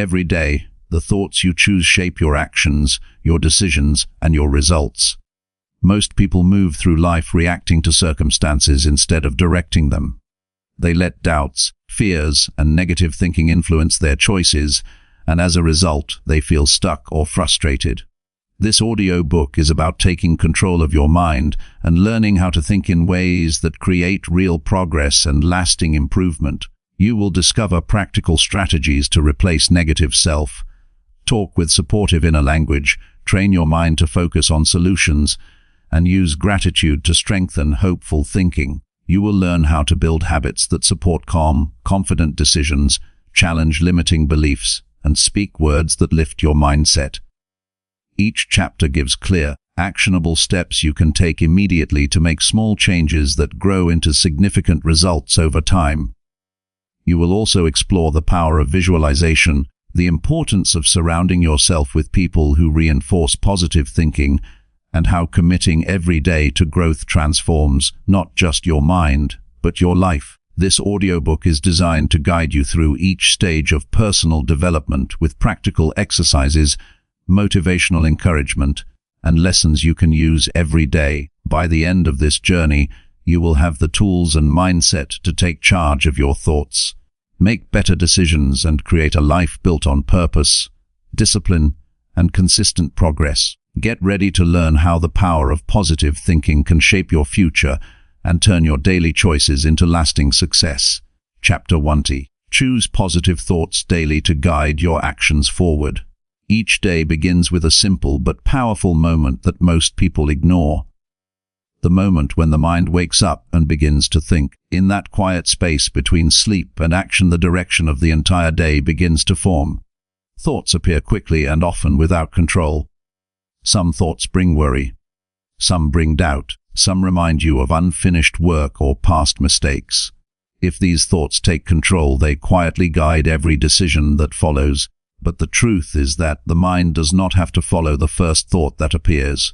Every day, the thoughts you choose shape your actions, your decisions, and your results. Most people move through life reacting to circumstances instead of directing them. They let doubts, fears, and negative thinking influence their choices, and as a result, they feel stuck or frustrated. This audiobook is about taking control of your mind and learning how to think in ways that create real progress and lasting improvement. You will discover practical strategies to replace negative self-talk with supportive inner language, train your mind to focus on solutions, and use gratitude to strengthen hopeful thinking. You will learn how to build habits that support calm, confident decisions, challenge limiting beliefs, and speak words that lift your mindset. Each chapter gives clear, actionable steps you can take immediately to make small changes that grow into significant results over time. You will also explore the power of visualization, the importance of surrounding yourself with people who reinforce positive thinking, and how committing every day to growth transforms not just your mind, but your life. This audiobook is designed to guide you through each stage of personal development with practical exercises, motivational encouragement, and lessons you can use every day. By the end of this journey, you will have the tools and mindset to take charge of your thoughts, make better decisions, and create a life built on purpose, discipline, and consistent progress. Get ready to learn how the power of positive thinking can shape your future and turn your daily choices into lasting success. Chapter 1. Choose positive thoughts daily to guide your actions forward. Each day begins with a simple but powerful moment that most people ignore. The moment when the mind wakes up and begins to think. In that quiet space between sleep and action, the direction of the entire day begins to form. Thoughts appear quickly and often without control. Some thoughts bring worry. Some bring doubt. Some remind you of unfinished work or past mistakes. If these thoughts take control, they quietly guide every decision that follows. But the truth is that the mind does not have to follow the first thought that appears.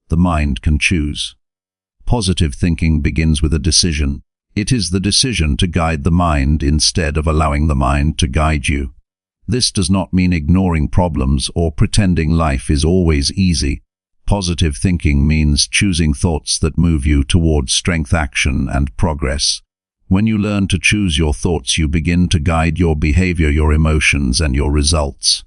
The mind can choose. Positive thinking begins with a decision. It is the decision to guide the mind instead of allowing the mind to guide you. This does not mean ignoring problems or pretending life is always easy. Positive thinking means choosing thoughts that move you towards strength, action, and progress. When you learn to choose your thoughts, you begin to guide your behavior, your emotions, and your results.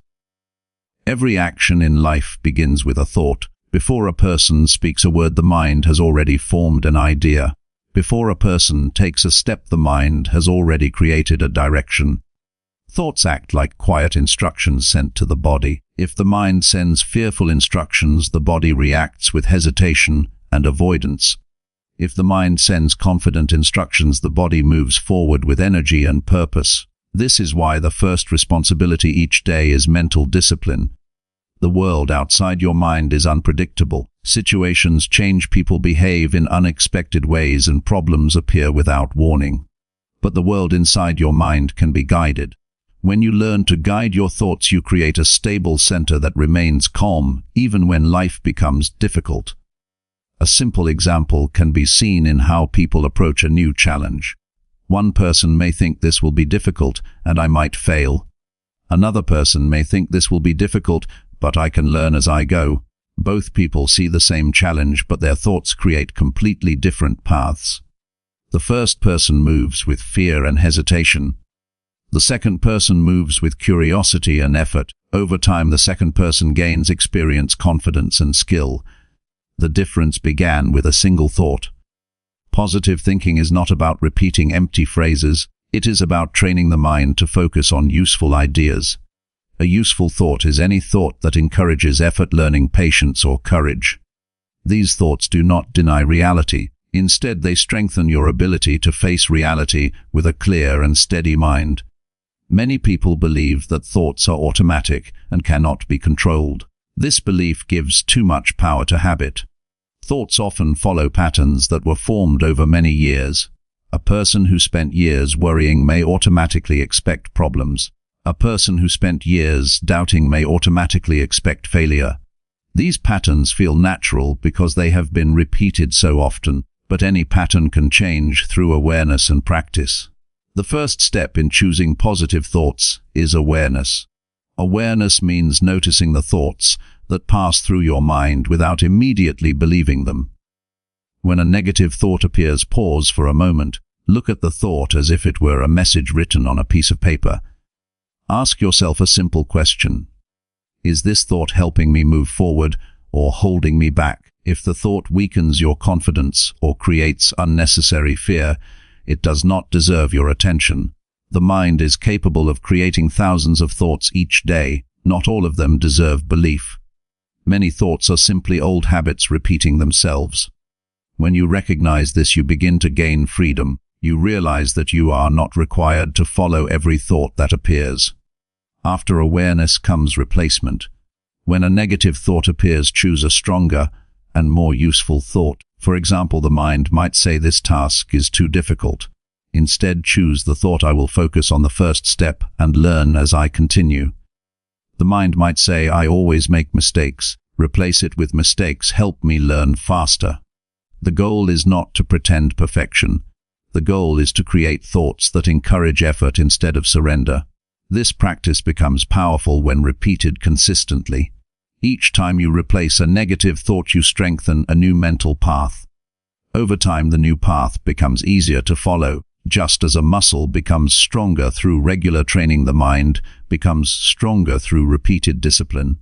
Every action in life begins with a thought. Before a person speaks a word, the mind has already formed an idea. Before a person takes a step, the mind has already created a direction. Thoughts act like quiet instructions sent to the body. If the mind sends fearful instructions, the body reacts with hesitation and avoidance. If the mind sends confident instructions, the body moves forward with energy and purpose. This is why the first responsibility each day is mental discipline. The world outside your mind is unpredictable. Situations change, people behave in unexpected ways, and problems appear without warning. But the world inside your mind can be guided. When you learn to guide your thoughts, you create a stable center that remains calm even when life becomes difficult. A simple example can be seen in how people approach a new challenge. One person may think this will be difficult and I might fail. Another person may think this will be difficult, but I can learn as I go. Both people see the same challenge, but their thoughts create completely different paths. The first person moves with fear and hesitation. The second person moves with curiosity and effort. Over time, the second person gains experience, confidence, and skill. The difference began with a single thought. Positive thinking is not about repeating empty phrases. It is about training the mind to focus on useful ideas. A useful thought is any thought that encourages effort, learning, patience, or courage. These thoughts do not deny reality. Instead, they strengthen your ability to face reality with a clear and steady mind. Many people believe that thoughts are automatic and cannot be controlled. This belief gives too much power to habit. Thoughts often follow patterns that were formed over many years. A person who spent years worrying may automatically expect problems. A person who spent years doubting may automatically expect failure. These patterns feel natural because they have been repeated so often, but any pattern can change through awareness and practice. The first step in choosing positive thoughts is awareness. Awareness means noticing the thoughts that pass through your mind without immediately believing them. When a negative thought appears, pause for a moment. Look at the thought as if it were a message written on a piece of paper. Ask yourself a simple question. Is this thought helping me move forward or holding me back? If the thought weakens your confidence or creates unnecessary fear, it does not deserve your attention. The mind is capable of creating thousands of thoughts each day. Not all of them deserve belief. Many thoughts are simply old habits repeating themselves. When you recognize this, you begin to gain freedom. You realize that you are not required to follow every thought that appears. After awareness comes replacement. When a negative thought appears, choose a stronger and more useful thought. For example, the mind might say this task is too difficult. Instead, choose the thought, I will focus on the first step and learn as I continue. The mind might say, I always make mistakes. Replace it with, mistakes help me learn faster. The goal is not to pretend perfection. The goal is to create thoughts that encourage effort instead of surrender. This practice becomes powerful when repeated consistently. Each time you replace a negative thought, you strengthen a new mental path. Over time, the new path becomes easier to follow. Just as a muscle becomes stronger through regular training, the mind becomes stronger through repeated discipline.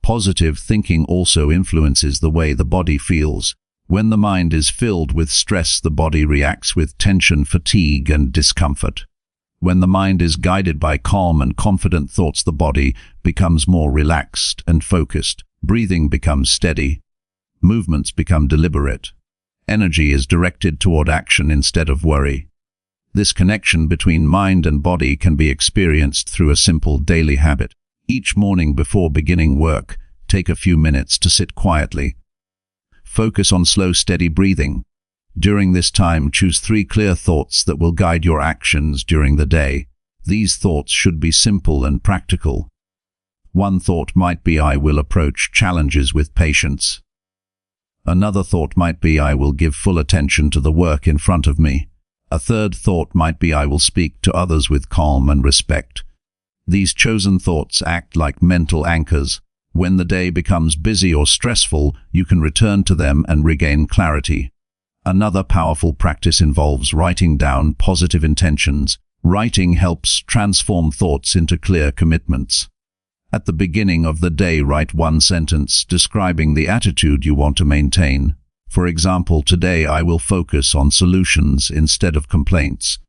Positive thinking also influences the way the body feels. When the mind is filled with stress, the body reacts with tension, fatigue, and discomfort. When the mind is guided by calm and confident thoughts, the body becomes more relaxed and focused. Breathing becomes steady. Movements become deliberate. Energy is directed toward action instead of worry. This connection between mind and body can be experienced through a simple daily habit. Each morning before beginning work, take a few minutes to sit quietly. Focus on slow, steady breathing. During this time, choose 3 clear thoughts that will guide your actions during the day. These thoughts should be simple and practical. One thought might be, I will approach challenges with patience. Another thought might be, I will give full attention to the work in front of me. A third thought might be, I will speak to others with calm and respect. These chosen thoughts act like mental anchors. When the day becomes busy or stressful, you can return to them and regain clarity. Another powerful practice involves writing down positive intentions. Writing helps transform thoughts into clear commitments. At the beginning of the day, write one sentence describing the attitude you want to maintain. For example, today I will focus on solutions instead of complaints.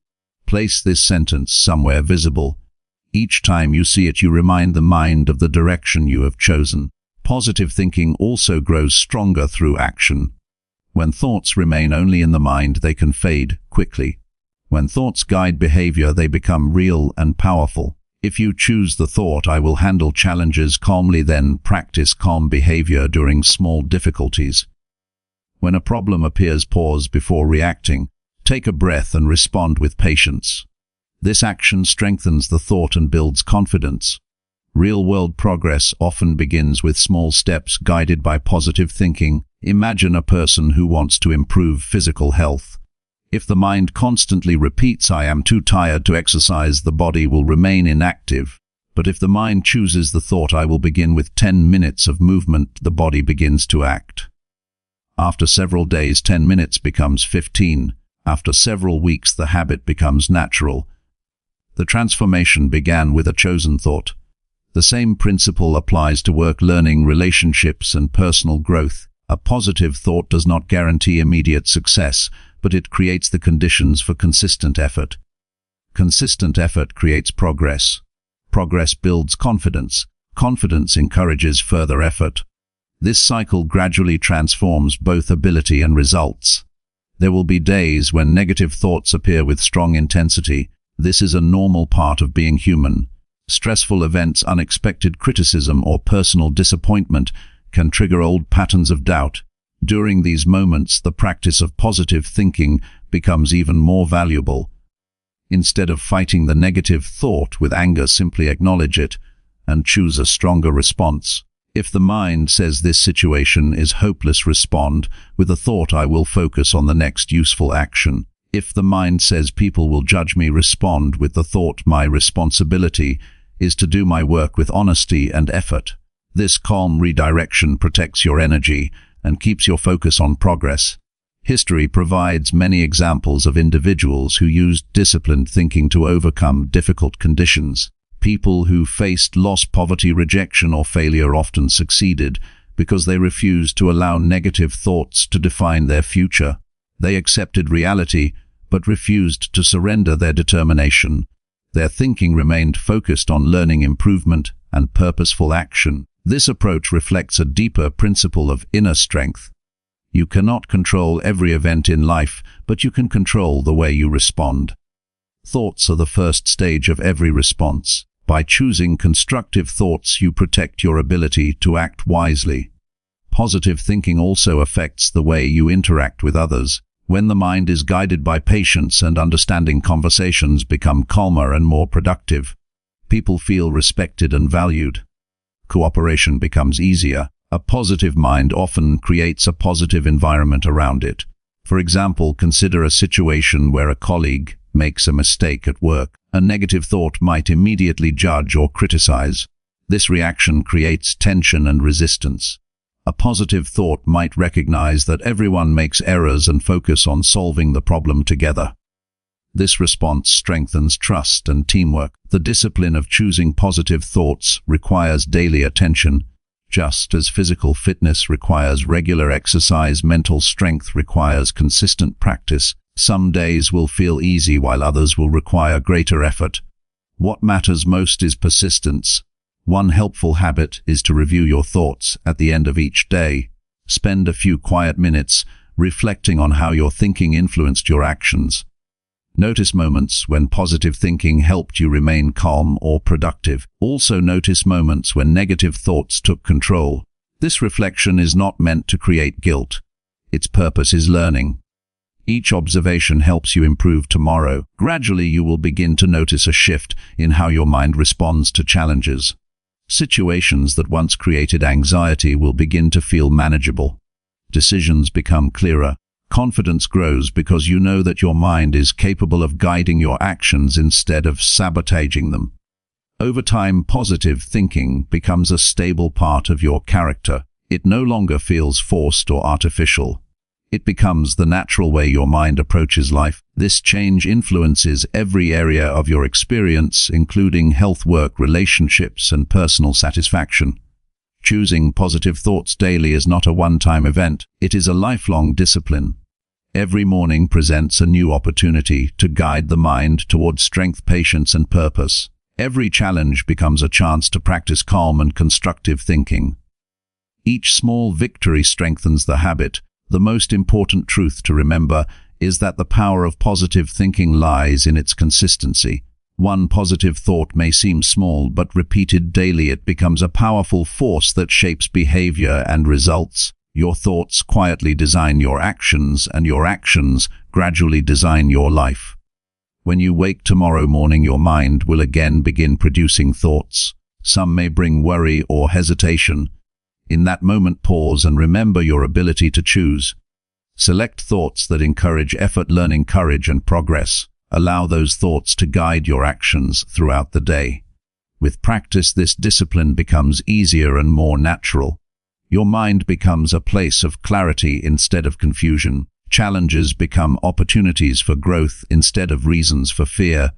Place this sentence somewhere visible. Each time you see it, you remind the mind of the direction you have chosen. Positive thinking also grows stronger through action. When thoughts remain only in the mind, they can fade quickly. When thoughts guide behavior, they become real and powerful. If you choose the thought, I will handle challenges calmly, then practice calm behavior during small difficulties. When a problem appears, pause before reacting. Take a breath and respond with patience. This action strengthens the thought and builds confidence. Real-world progress often begins with small steps guided by positive thinking. Imagine a person who wants to improve physical health. If the mind constantly repeats, I am too tired to exercise, the body will remain inactive. But if the mind chooses the thought, I will begin with 10 minutes of movement, the body begins to act. After several days, 10 minutes becomes 15. After several weeks, the habit becomes natural. The transformation began with a chosen thought. The same principle applies to work, learning, relationships, and personal growth. A positive thought does not guarantee immediate success, but it creates the conditions for consistent effort. Consistent effort creates progress. Progress builds confidence. Confidence encourages further effort. This cycle gradually transforms both ability and results. There will be days when negative thoughts appear with strong intensity. This is a normal part of being human. Stressful events, unexpected criticism, or personal disappointment can trigger old patterns of doubt. During these moments, the practice of positive thinking becomes even more valuable. Instead of fighting the negative thought with anger, simply acknowledge it and choose a stronger response. If the mind says this situation is hopeless, respond with a thought, I will focus on the next useful action. If the mind says people will judge me, respond with the thought, my responsibility is to do my work with honesty and effort. This calm redirection protects your energy and keeps your focus on progress. History provides many examples of individuals who used disciplined thinking to overcome difficult conditions. People who faced loss, poverty, rejection, or failure often succeeded because they refused to allow negative thoughts to define their future. They accepted reality, but refused to surrender their determination. Their thinking remained focused on learning, improvement, and purposeful action. This approach reflects a deeper principle of inner strength. You cannot control every event in life, but you can control the way you respond. Thoughts are the first stage of every response. By choosing constructive thoughts, you protect your ability to act wisely. Positive thinking also affects the way you interact with others. When the mind is guided by patience and understanding, conversations become calmer and more productive. People feel respected and valued. Cooperation becomes easier. A positive mind often creates a positive environment around it. For example, consider a situation where a colleague makes a mistake at work. A negative thought might immediately judge or criticize. This reaction creates tension and resistance. A positive thought might recognize that everyone makes errors and focus on solving the problem together. This response strengthens trust and teamwork. The discipline of choosing positive thoughts requires daily attention. Just as physical fitness requires regular exercise, mental strength requires consistent practice. Some days will feel easy while others will require greater effort. What matters most is persistence. One helpful habit is to review your thoughts at the end of each day. Spend a few quiet minutes reflecting on how your thinking influenced your actions. Notice moments when positive thinking helped you remain calm or productive. Also notice moments when negative thoughts took control. This reflection is not meant to create guilt. Its purpose is learning. Each observation helps you improve tomorrow. Gradually, you will begin to notice a shift in how your mind responds to challenges. Situations that once created anxiety will begin to feel manageable. Decisions become clearer. Confidence grows because you know that your mind is capable of guiding your actions instead of sabotaging them. Over time, positive thinking becomes a stable part of your character. It no longer feels forced or artificial. It becomes the natural way your mind approaches life. This change influences every area of your experience, including health, work, relationships, and personal satisfaction. Choosing positive thoughts daily is not a one-time event. It is a lifelong discipline. Every morning presents a new opportunity to guide the mind toward strength, patience, and purpose. Every challenge becomes a chance to practice calm and constructive thinking. Each small victory strengthens the habit. The most important truth to remember is that the power of positive thinking lies in its consistency. One positive thought may seem small, but repeated daily it becomes a powerful force that shapes behavior and results. Your thoughts quietly design your actions, and your actions gradually design your life. When you wake tomorrow morning, your mind will again begin producing thoughts. Some may bring worry or hesitation. In that moment, pause and remember your ability to choose. Select thoughts that encourage effort, learning, courage, and progress. Allow those thoughts to guide your actions throughout the day. With practice, this discipline becomes easier and more natural. Your mind becomes a place of clarity instead of confusion. Challenges become opportunities for growth instead of reasons for fear.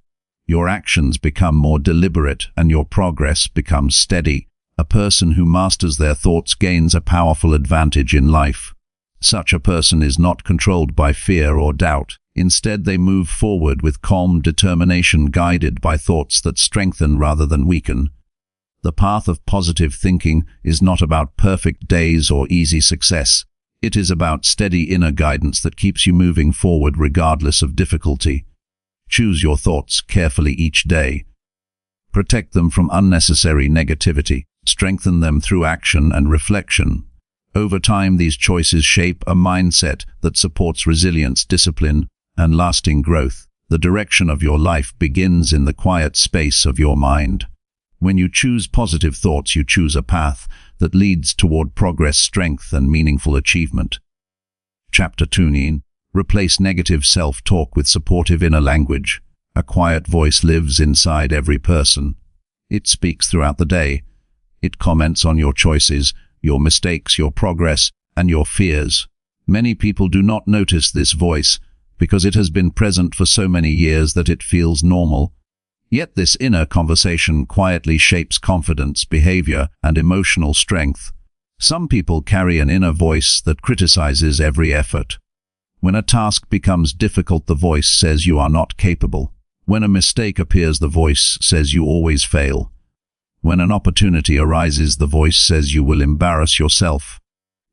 Your actions become more deliberate and your progress becomes steady. A person who masters their thoughts gains a powerful advantage in life. Such a person is not controlled by fear or doubt. Instead, they move forward with calm determination, guided by thoughts that strengthen rather than weaken. The path of positive thinking is not about perfect days or easy success. It is about steady inner guidance that keeps you moving forward regardless of difficulty. Choose your thoughts carefully each day. Protect them from unnecessary negativity. Strengthen them through action and reflection. Over time, these choices shape a mindset that supports resilience, discipline, and lasting growth. The direction of your life begins in the quiet space of your mind. When you choose positive thoughts, you choose a path that leads toward progress, strength, and meaningful achievement. Chapter 2. Replace negative self-talk with supportive inner language. A quiet voice lives inside every person. It speaks throughout the day. It comments on your choices, your mistakes, your progress, and your fears. Many people do not notice this voice because it has been present for so many years that it feels normal. Yet this inner conversation quietly shapes confidence, behavior, and emotional strength. Some people carry an inner voice that criticizes every effort. When a task becomes difficult, the voice says you are not capable. When a mistake appears, the voice says you always fail. When an opportunity arises, the voice says you will embarrass yourself.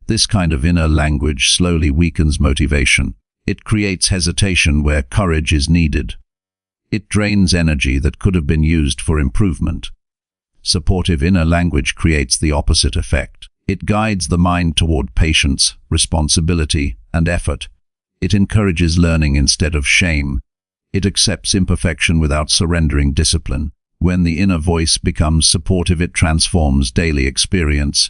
This kind of inner language slowly weakens motivation. It creates hesitation where courage is needed. It drains energy that could have been used for improvement. Supportive inner language creates the opposite effect. It guides the mind toward patience, responsibility, and effort. It encourages learning instead of shame. It accepts imperfection without surrendering discipline. When the inner voice becomes supportive, it transforms daily experience.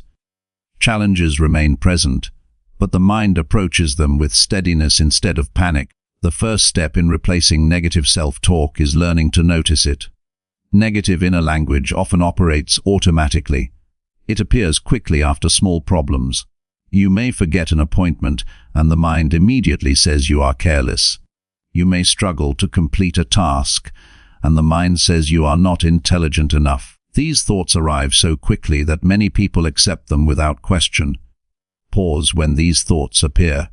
Challenges remain present, but the mind approaches them with steadiness instead of panic. The first step in replacing negative self-talk is learning to notice it. Negative inner language often operates automatically. It appears quickly after small problems. You may forget an appointment, and the mind immediately says you are careless. You may struggle to complete a task, and the mind says you are not intelligent enough. These thoughts arrive so quickly that many people accept them without question. Pause when these thoughts appear.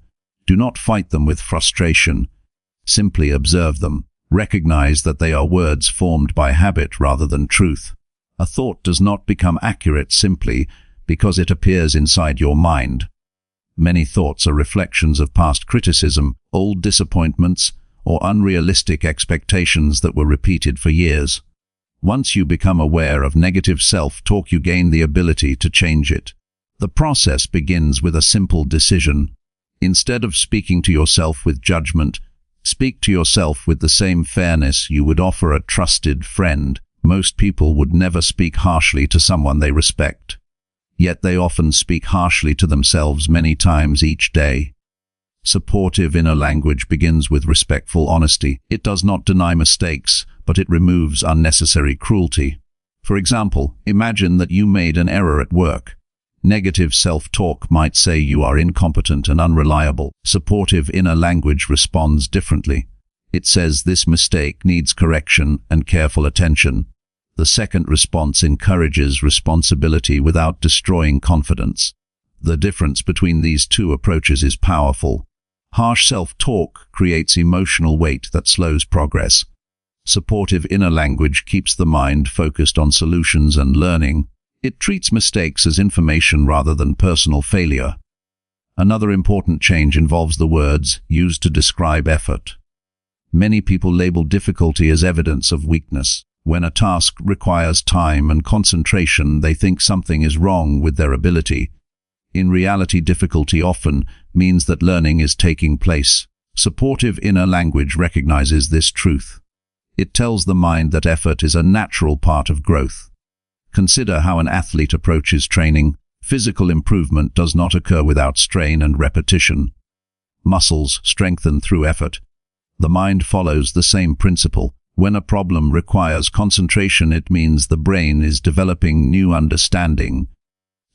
Do not fight them with frustration. Simply observe them. Recognize that they are words formed by habit rather than truth. A thought does not become accurate simply because it appears inside your mind. Many thoughts are reflections of past criticism, old disappointments, or unrealistic expectations that were repeated for years. Once you become aware of negative self-talk, you gain the ability to change it. The process begins with a simple decision. Instead of speaking to yourself with judgment, speak to yourself with the same fairness you would offer a trusted friend. Most people would never speak harshly to someone they respect. Yet they often speak harshly to themselves many times each day. Supportive inner language begins with respectful honesty. It does not deny mistakes, but it removes unnecessary cruelty. For example, imagine that you made an error at work. Negative self-talk might say you are incompetent and unreliable. Supportive inner language responds differently. It says this mistake needs correction and careful attention. The second response encourages responsibility without destroying confidence. The difference between these two approaches is powerful. Harsh self-talk creates emotional weight that slows progress. Supportive inner language keeps the mind focused on solutions and learning. It treats mistakes as information rather than personal failure. Another important change involves the words used to describe effort. Many people label difficulty as evidence of weakness. When a task requires time and concentration, they think something is wrong with their ability. In reality, difficulty often means that learning is taking place. Supportive inner language recognizes this truth. It tells the mind that effort is a natural part of growth. Consider how an athlete approaches training. Physical improvement does not occur without strain and repetition. Muscles strengthen through effort. The mind follows the same principle. When a problem requires concentration, it means the brain is developing new understanding.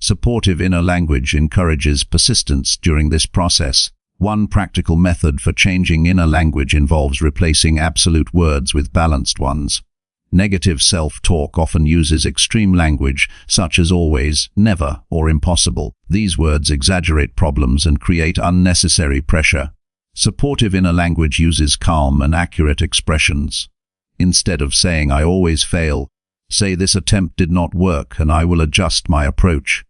Supportive inner language encourages persistence during this process. One practical method for changing inner language involves replacing absolute words with balanced ones. Negative self-talk often uses extreme language, such as always, never, or impossible. These words exaggerate problems and create unnecessary pressure. Supportive inner language uses calm and accurate expressions. Instead of saying, "I always fail," say, "This attempt did not work and I will adjust my approach."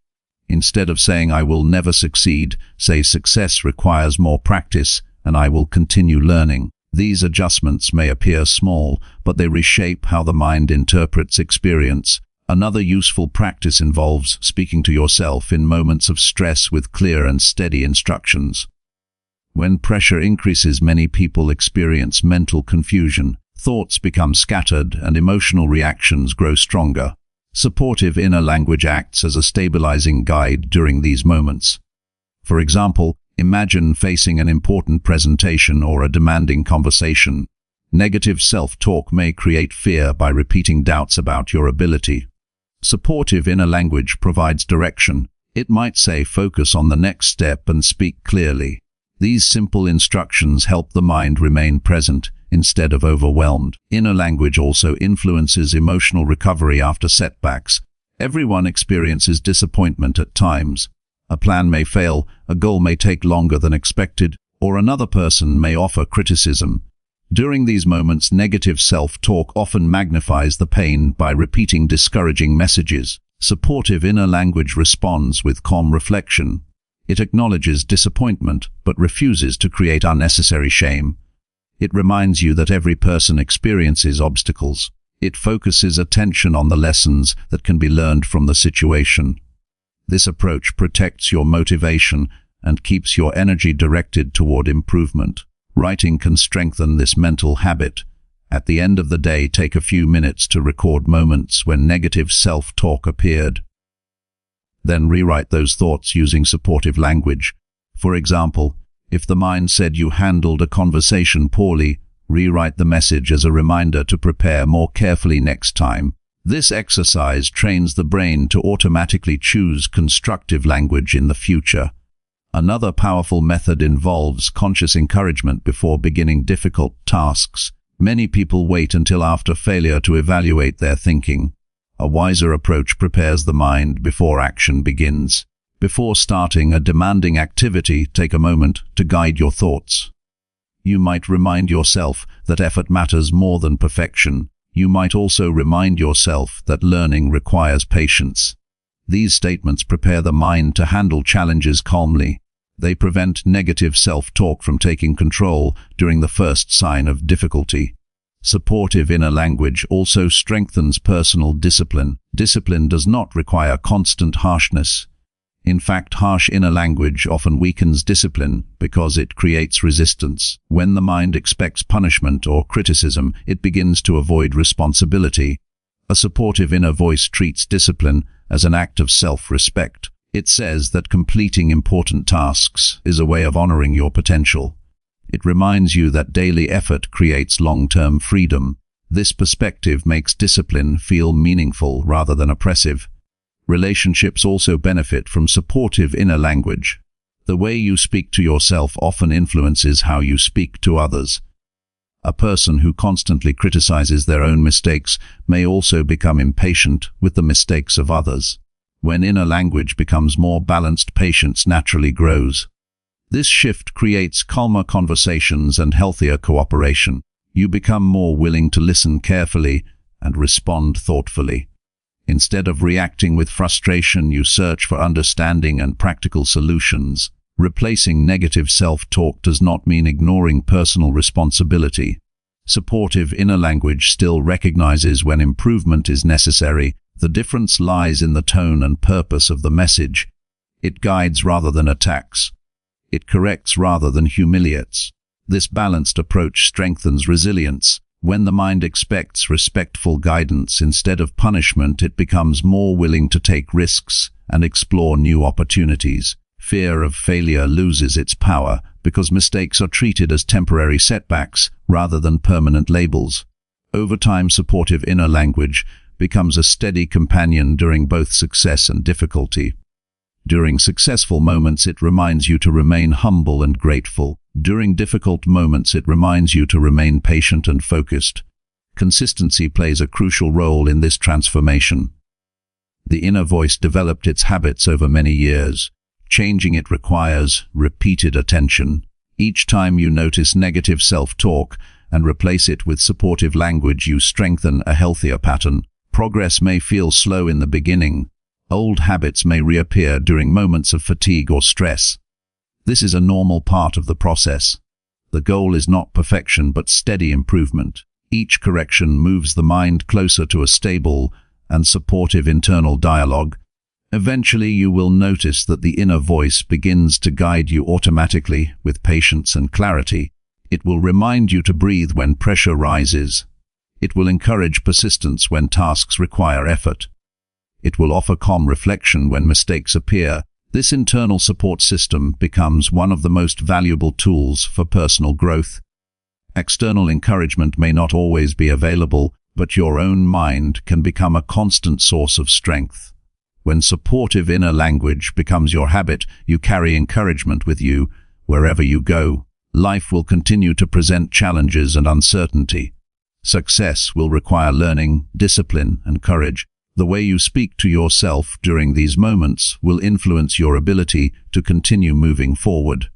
Instead of saying, "I will never succeed," say, "Success requires more practice and I will continue learning." These adjustments may appear small, but they reshape how the mind interprets experience. Another useful practice involves speaking to yourself in moments of stress with clear and steady instructions. When pressure increases, many people experience mental confusion. Thoughts become scattered and emotional reactions grow stronger. Supportive inner language acts as a stabilizing guide during these moments. For example, imagine facing an important presentation or a demanding conversation. Negative self-talk may create fear by repeating doubts about your ability. Supportive inner language provides direction. It might say focus on the next step and speak clearly. These simple instructions help the mind remain present instead of overwhelmed. Inner language also influences emotional recovery after setbacks. Everyone experiences disappointment at times. A plan may fail, a goal may take longer than expected, or another person may offer criticism. During these moments, negative self-talk often magnifies the pain by repeating discouraging messages. Supportive inner language responds with calm reflection. It acknowledges disappointment, but refuses to create unnecessary shame. It reminds you that every person experiences obstacles. It focuses attention on the lessons that can be learned from the situation. This approach protects your motivation and keeps your energy directed toward improvement. Writing can strengthen this mental habit. At the end of the day, take a few minutes to record moments when negative self-talk appeared. Then rewrite those thoughts using supportive language. For example, if the mind said you handled a conversation poorly, rewrite the message as a reminder to prepare more carefully next time. This exercise trains the brain to automatically choose constructive language in the future. Another powerful method involves conscious encouragement before beginning difficult tasks. Many people wait until after failure to evaluate their thinking. A wiser approach prepares the mind before action begins. Before starting a demanding activity, take a moment to guide your thoughts. You might remind yourself that effort matters more than perfection. You might also remind yourself that learning requires patience. These statements prepare the mind to handle challenges calmly. They prevent negative self-talk from taking control during the first sign of difficulty. Supportive inner language also strengthens personal discipline. Discipline does not require constant harshness. In fact, harsh inner language often weakens discipline because it creates resistance. When the mind expects punishment or criticism, it begins to avoid responsibility. A supportive inner voice treats discipline as an act of self-respect. It says that completing important tasks is a way of honoring your potential. It reminds you that daily effort creates long-term freedom. This perspective makes discipline feel meaningful rather than oppressive. Relationships also benefit from supportive inner language. The way you speak to yourself often influences how you speak to others. A person who constantly criticizes their own mistakes may also become impatient with the mistakes of others. When inner language becomes more balanced, patience naturally grows. This shift creates calmer conversations and healthier cooperation. You become more willing to listen carefully and respond thoughtfully. Instead of reacting with frustration, you search for understanding and practical solutions. Replacing negative self-talk does not mean ignoring personal responsibility. Supportive inner language still recognizes when improvement is necessary. The difference lies in the tone and purpose of the message. It guides rather than attacks. It corrects rather than humiliates. This balanced approach strengthens resilience. When the mind expects respectful guidance instead of punishment, it becomes more willing to take risks and explore new opportunities. Fear of failure loses its power because mistakes are treated as temporary setbacks rather than permanent labels. Over time, supportive inner language becomes a steady companion during both success and difficulty. During successful moments, it reminds you to remain humble and grateful. During difficult moments, it reminds you to remain patient and focused. Consistency plays a crucial role in this transformation. The inner voice developed its habits over many years. Changing it requires repeated attention. Each time you notice negative self-talk and replace it with supportive language, you strengthen a healthier pattern. Progress may feel slow in the beginning. Old habits may reappear during moments of fatigue or stress. This is a normal part of the process. The goal is not perfection, but steady improvement. Each correction moves the mind closer to a stable and supportive internal dialogue. Eventually, you will notice that the inner voice begins to guide you automatically with patience and clarity. It will remind you to breathe when pressure rises. It will encourage persistence when tasks require effort. It will offer calm reflection when mistakes appear. This internal support system becomes one of the most valuable tools for personal growth. External encouragement may not always be available, but your own mind can become a constant source of strength. When supportive inner language becomes your habit, you carry encouragement with you wherever you go. Life will continue to present challenges and uncertainty. Success will require learning, discipline, and courage. The way you speak to yourself during these moments will influence your ability to continue moving forward.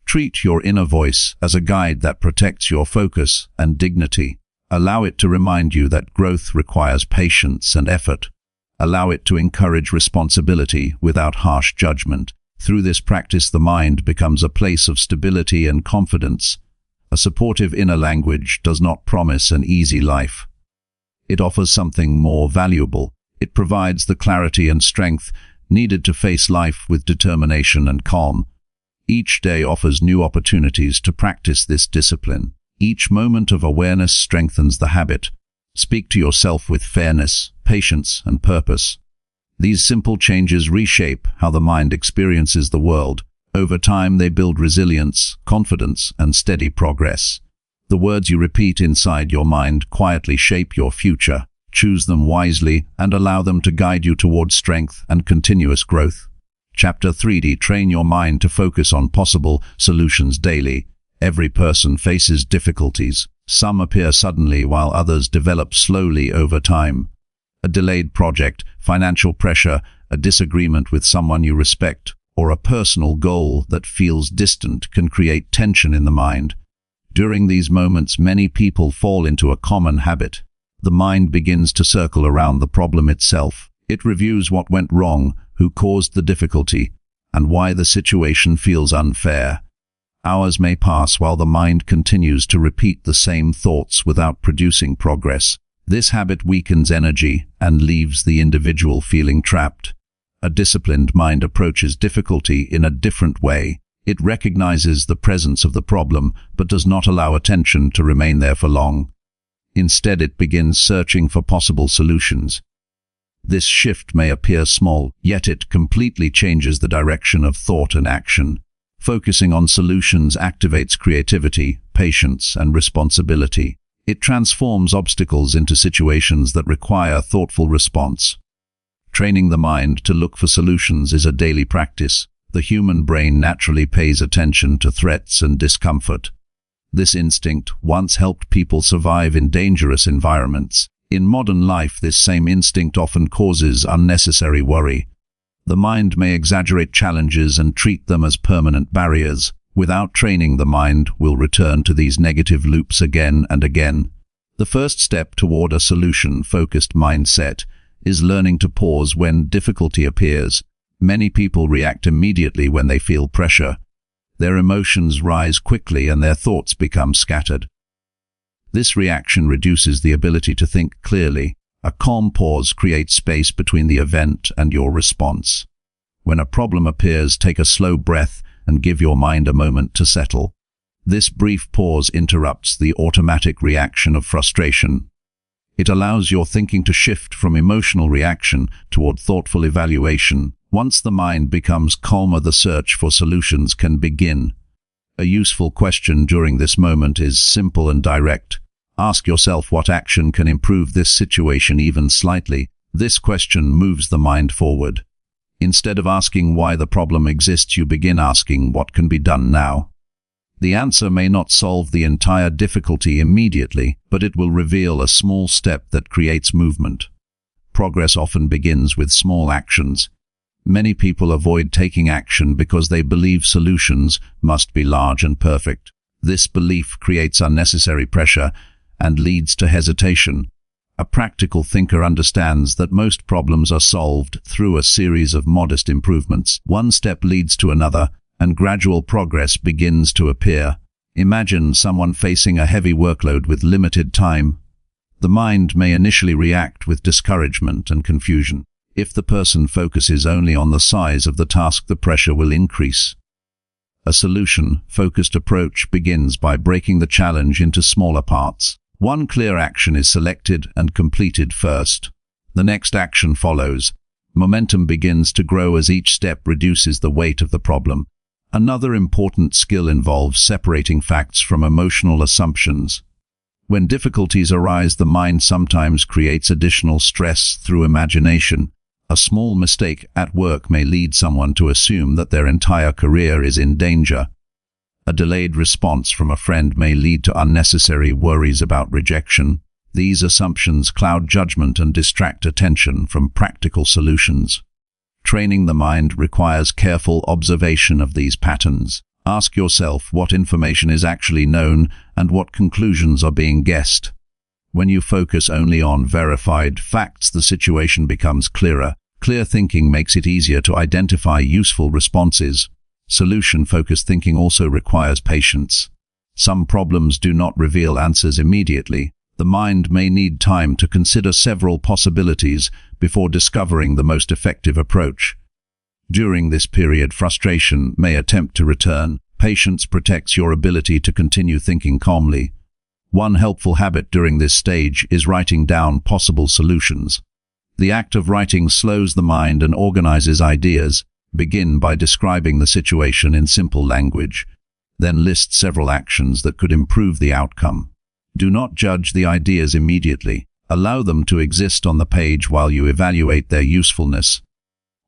Treat your inner voice as a guide that protects your focus and dignity. Allow it to remind you that growth requires patience and effort. Allow it to encourage responsibility without harsh judgment. Through this practice, the mind becomes a place of stability and confidence. A supportive inner language does not promise an easy life. It offers something more valuable. It provides the clarity and strength needed to face life with determination and calm. Each day offers new opportunities to practice this discipline. Each moment of awareness strengthens the habit. Speak to yourself with fairness, patience, and purpose. These simple changes reshape how the mind experiences the world. Over time, they build resilience, confidence, and steady progress. The words you repeat inside your mind quietly shape your future. Choose them wisely and allow them to guide you towards strength and continuous growth. Chapter 3D. Train your mind to focus on possible solutions daily. Every person faces difficulties. Some appear suddenly while others develop slowly over time. A delayed project, financial pressure, a disagreement with someone you respect, or a personal goal that feels distant can create tension in the mind. During these moments, many people fall into a common habit. The mind begins to circle around the problem itself. It reviews what went wrong, who caused the difficulty, and why the situation feels unfair. Hours may pass while the mind continues to repeat the same thoughts without producing progress. This habit weakens energy and leaves the individual feeling trapped. A disciplined mind approaches difficulty in a different way. It recognizes the presence of the problem, but does not allow attention to remain there for long. Instead, it begins searching for possible solutions. This shift may appear small, yet it completely changes the direction of thought and action. Focusing on solutions activates creativity, patience, and responsibility. It transforms obstacles into situations that require thoughtful response. Training the mind to look for solutions is a daily practice. The human brain naturally pays attention to threats and discomfort. This instinct once helped people survive in dangerous environments. In modern life, this same instinct often causes unnecessary worry. The mind may exaggerate challenges and treat them as permanent barriers. Without training, the mind will return to these negative loops again and again. The first step toward a solution-focused mindset is learning to pause when difficulty appears. Many people react immediately when they feel pressure. Their emotions rise quickly and their thoughts become scattered. This reaction reduces the ability to think clearly. A calm pause creates space between the event and your response. When a problem appears, take a slow breath and give your mind a moment to settle. This brief pause interrupts the automatic reaction of frustration. It allows your thinking to shift from emotional reaction toward thoughtful evaluation. Once the mind becomes calmer, the search for solutions can begin. A useful question during this moment is simple and direct. Ask yourself, what action can improve this situation even slightly? This question moves the mind forward. Instead of asking why the problem exists, you begin asking what can be done now. The answer may not solve the entire difficulty immediately, but it will reveal a small step that creates movement. Progress often begins with small actions. Many people avoid taking action because they believe solutions must be large and perfect. This belief creates unnecessary pressure and leads to hesitation. A practical thinker understands that most problems are solved through a series of modest improvements. One step leads to another, and gradual progress begins to appear. Imagine someone facing a heavy workload with limited time. The mind may initially react with discouragement and confusion. If the person focuses only on the size of the task, the pressure will increase. A solution-focused approach begins by breaking the challenge into smaller parts. One clear action is selected and completed first. The next action follows. Momentum begins to grow as each step reduces the weight of the problem. Another important skill involves separating facts from emotional assumptions. When difficulties arise, the mind sometimes creates additional stress through imagination. A small mistake at work may lead someone to assume that their entire career is in danger. A delayed response from a friend may lead to unnecessary worries about rejection. These assumptions cloud judgment and distract attention from practical solutions. Training the mind requires careful observation of these patterns. Ask yourself what information is actually known and what conclusions are being guessed. When you focus only on verified facts, the situation becomes clearer. Clear thinking makes it easier to identify useful responses. Solution-focused thinking also requires patience. Some problems do not reveal answers immediately. The mind may need time to consider several possibilities before discovering the most effective approach. During this period, frustration may attempt to return. Patience protects your ability to continue thinking calmly. One helpful habit during this stage is writing down possible solutions. The act of writing slows the mind and organizes ideas. Begin by describing the situation in simple language. Then list several actions that could improve the outcome. Do not judge the ideas immediately. Allow them to exist on the page while you evaluate their usefulness.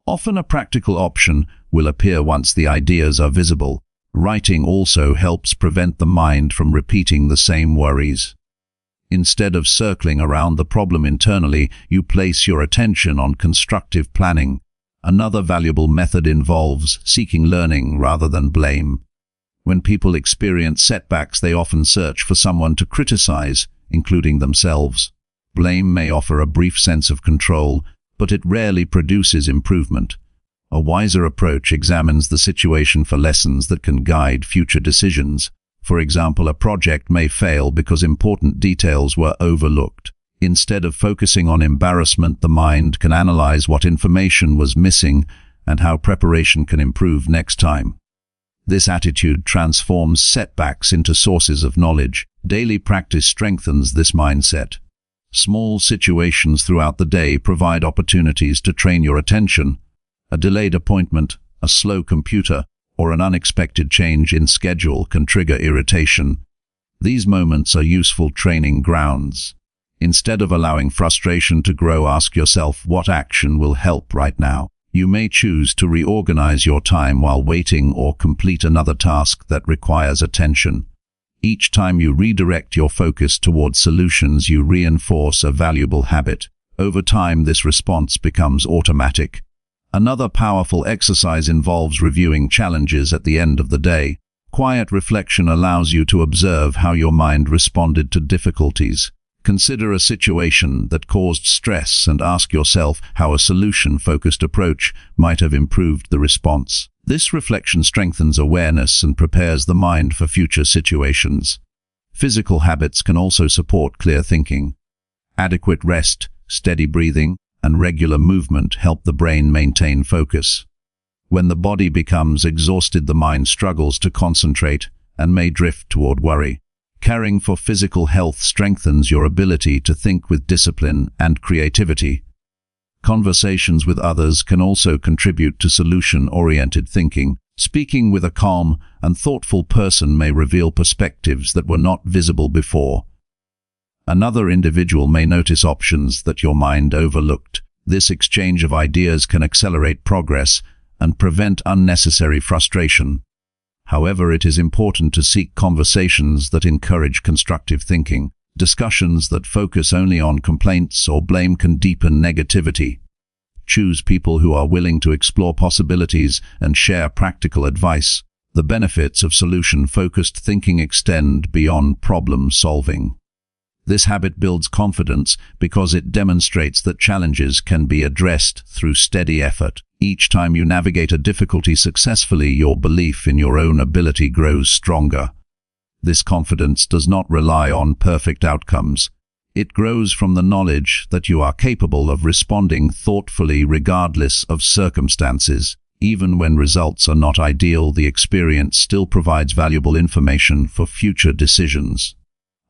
Often a practical option will appear once the ideas are visible. Writing also helps prevent the mind from repeating the same worries. Instead of circling around the problem internally, you place your attention on constructive planning. Another valuable method involves seeking learning rather than blame. When people experience setbacks, they often search for someone to criticize, including themselves. Blame may offer a brief sense of control, but it rarely produces improvement. A wiser approach examines the situation for lessons that can guide future decisions. For example, a project may fail because important details were overlooked. Instead of focusing on embarrassment, the mind can analyze what information was missing and how preparation can improve next time. This attitude transforms setbacks into sources of knowledge. Daily practice strengthens this mindset. Small situations throughout the day provide opportunities to train your attention. A delayed appointment, a slow computer, or an unexpected change in schedule can trigger irritation. These moments are useful training grounds. Instead of allowing frustration to grow, ask yourself what action will help right now. You may choose to reorganize your time while waiting or complete another task that requires attention. Each time you redirect your focus towards solutions, you reinforce a valuable habit. Over time, this response becomes automatic. Another powerful exercise involves reviewing challenges at the end of the day. Quiet reflection allows you to observe how your mind responded to difficulties. Consider a situation that caused stress and ask yourself how a solution-focused approach might have improved the response. This reflection strengthens awareness and prepares the mind for future situations. Physical habits can also support clear thinking. Adequate rest, steady breathing, and regular movement help the brain maintain focus. When the body becomes exhausted, the mind struggles to concentrate and may drift toward worry. Caring for physical health strengthens your ability to think with discipline and creativity. Conversations with others can also contribute to solution-oriented thinking. Speaking with a calm and thoughtful person may reveal perspectives that were not visible before. Another individual may notice options that your mind overlooked. This exchange of ideas can accelerate progress and prevent unnecessary frustration. However, it is important to seek conversations that encourage constructive thinking. Discussions that focus only on complaints or blame can deepen negativity. Choose people who are willing to explore possibilities and share practical advice. The benefits of solution-focused thinking extend beyond problem solving. This habit builds confidence because it demonstrates that challenges can be addressed through steady effort. Each time you navigate a difficulty successfully, your belief in your own ability grows stronger. This confidence does not rely on perfect outcomes. It grows from the knowledge that you are capable of responding thoughtfully regardless of circumstances. Even when results are not ideal, the experience still provides valuable information for future decisions.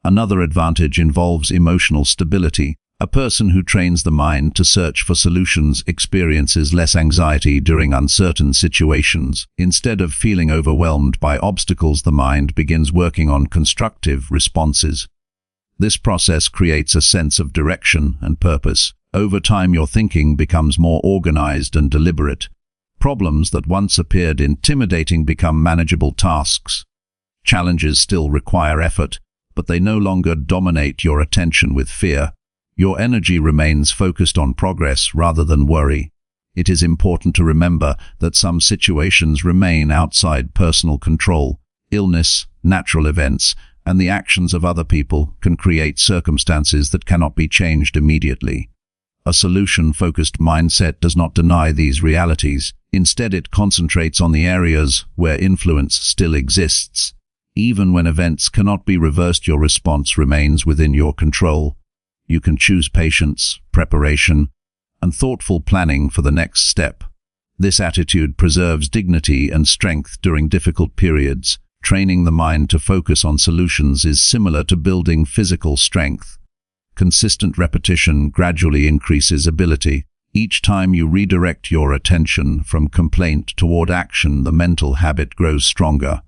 Another advantage involves emotional stability. A person who trains the mind to search for solutions experiences less anxiety during uncertain situations. Instead of feeling overwhelmed by obstacles, the mind begins working on constructive responses. This process creates a sense of direction and purpose. Over time, your thinking becomes more organized and deliberate. Problems that once appeared intimidating become manageable tasks. Challenges still require effort, but they no longer dominate your attention with fear. Your energy remains focused on progress rather than worry. It is important to remember that some situations remain outside personal control. Illness, natural events, and the actions of other people can create circumstances that cannot be changed immediately. A solution-focused mindset does not deny these realities. Instead, it concentrates on the areas where influence still exists. Even when events cannot be reversed, your response remains within your control. You can choose patience, preparation, and thoughtful planning for the next step. This attitude preserves dignity and strength during difficult periods. Training the mind to focus on solutions is similar to building physical strength. Consistent repetition gradually increases ability. Each time you redirect your attention from complaint toward action, the mental habit grows stronger.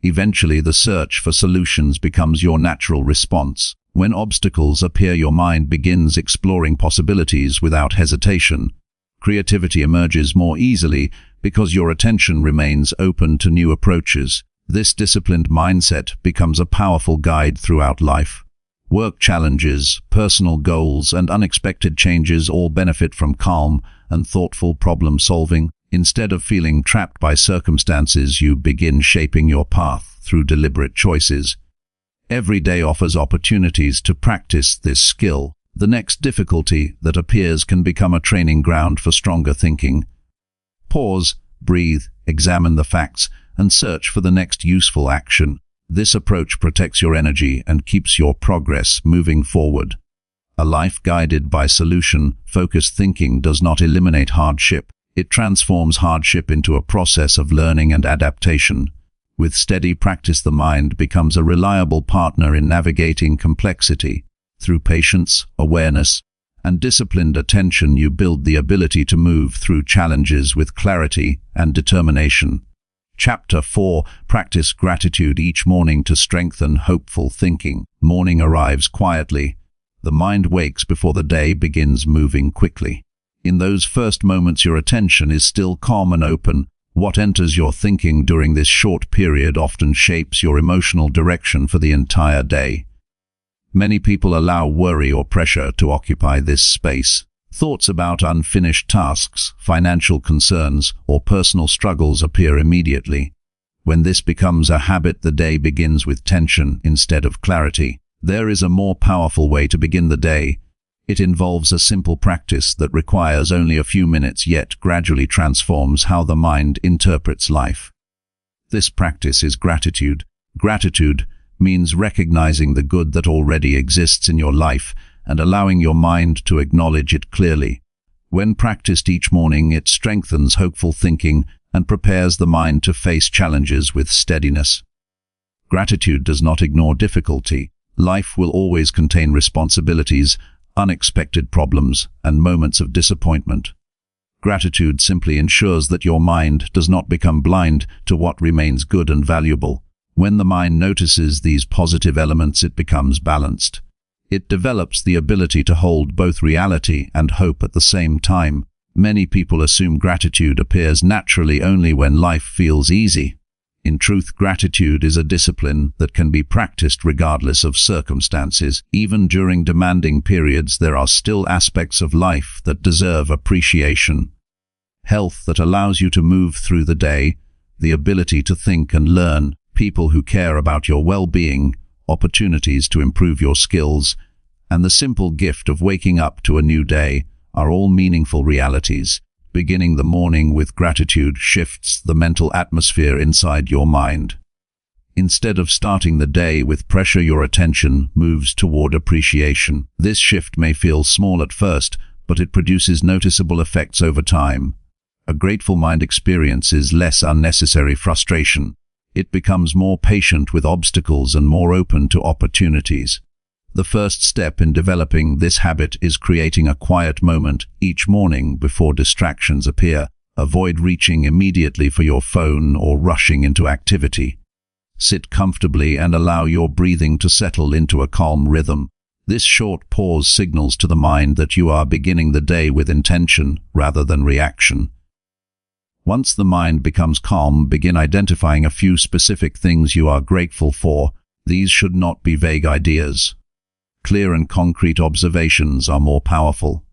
Eventually, the search for solutions becomes your natural response. When obstacles appear, your mind begins exploring possibilities without hesitation. Creativity emerges more easily because your attention remains open to new approaches. This disciplined mindset becomes a powerful guide throughout life. Work challenges, personal goals, and unexpected changes all benefit from calm and thoughtful problem solving. Instead of feeling trapped by circumstances, you begin shaping your path through deliberate choices. Every day offers opportunities to practice this skill. The next difficulty that appears can become a training ground for stronger thinking. Pause, breathe, examine the facts, and search for the next useful action. This approach protects your energy and keeps your progress moving forward. A life guided by solution-focused thinking does not eliminate hardship. It transforms hardship into a process of learning and adaptation. With steady practice, the mind becomes a reliable partner in navigating complexity. Through patience, awareness, and disciplined attention, you build the ability to move through challenges with clarity and determination. Chapter 4. Practice gratitude each morning to strengthen hopeful thinking. Morning arrives quietly. The mind wakes before the day begins moving quickly. In those first moments, your attention is still calm and open. What enters your thinking during this short period often shapes your emotional direction for the entire day. Many people allow worry or pressure to occupy this space. Thoughts about unfinished tasks, financial concerns, or personal struggles appear immediately. When this becomes a habit, the day begins with tension instead of clarity. There is a more powerful way to begin the day. It involves a simple practice that requires only a few minutes, yet gradually transforms how the mind interprets life. This practice is gratitude. Gratitude means recognizing the good that already exists in your life and allowing your mind to acknowledge it clearly. When practiced each morning, it strengthens hopeful thinking and prepares the mind to face challenges with steadiness. Gratitude does not ignore difficulty. Life will always contain responsibilities, unexpected problems, and moments of disappointment. Gratitude simply ensures that your mind does not become blind to what remains good and valuable. When the mind notices these positive elements, it becomes balanced. It develops the ability to hold both reality and hope at the same time. Many people assume gratitude appears naturally only when life feels easy. In truth, gratitude is a discipline that can be practiced regardless of circumstances. Even during demanding periods, there are still aspects of life that deserve appreciation. Health that allows you to move through the day, the ability to think and learn, people who care about your well-being, opportunities to improve your skills, and the simple gift of waking up to a new day are all meaningful realities. Beginning the morning with gratitude shifts the mental atmosphere inside your mind. Instead of starting the day with pressure, your attention moves toward appreciation. This shift may feel small at first, but it produces noticeable effects over time. A grateful mind experiences less unnecessary frustration. It becomes more patient with obstacles and more open to opportunities. The first step in developing this habit is creating a quiet moment each morning before distractions appear. Avoid reaching immediately for your phone or rushing into activity. Sit comfortably and allow your breathing to settle into a calm rhythm. This short pause signals to the mind that you are beginning the day with intention rather than reaction. Once the mind becomes calm, begin identifying a few specific things you are grateful for. These should not be vague ideas. Clear and concrete observations are more powerful.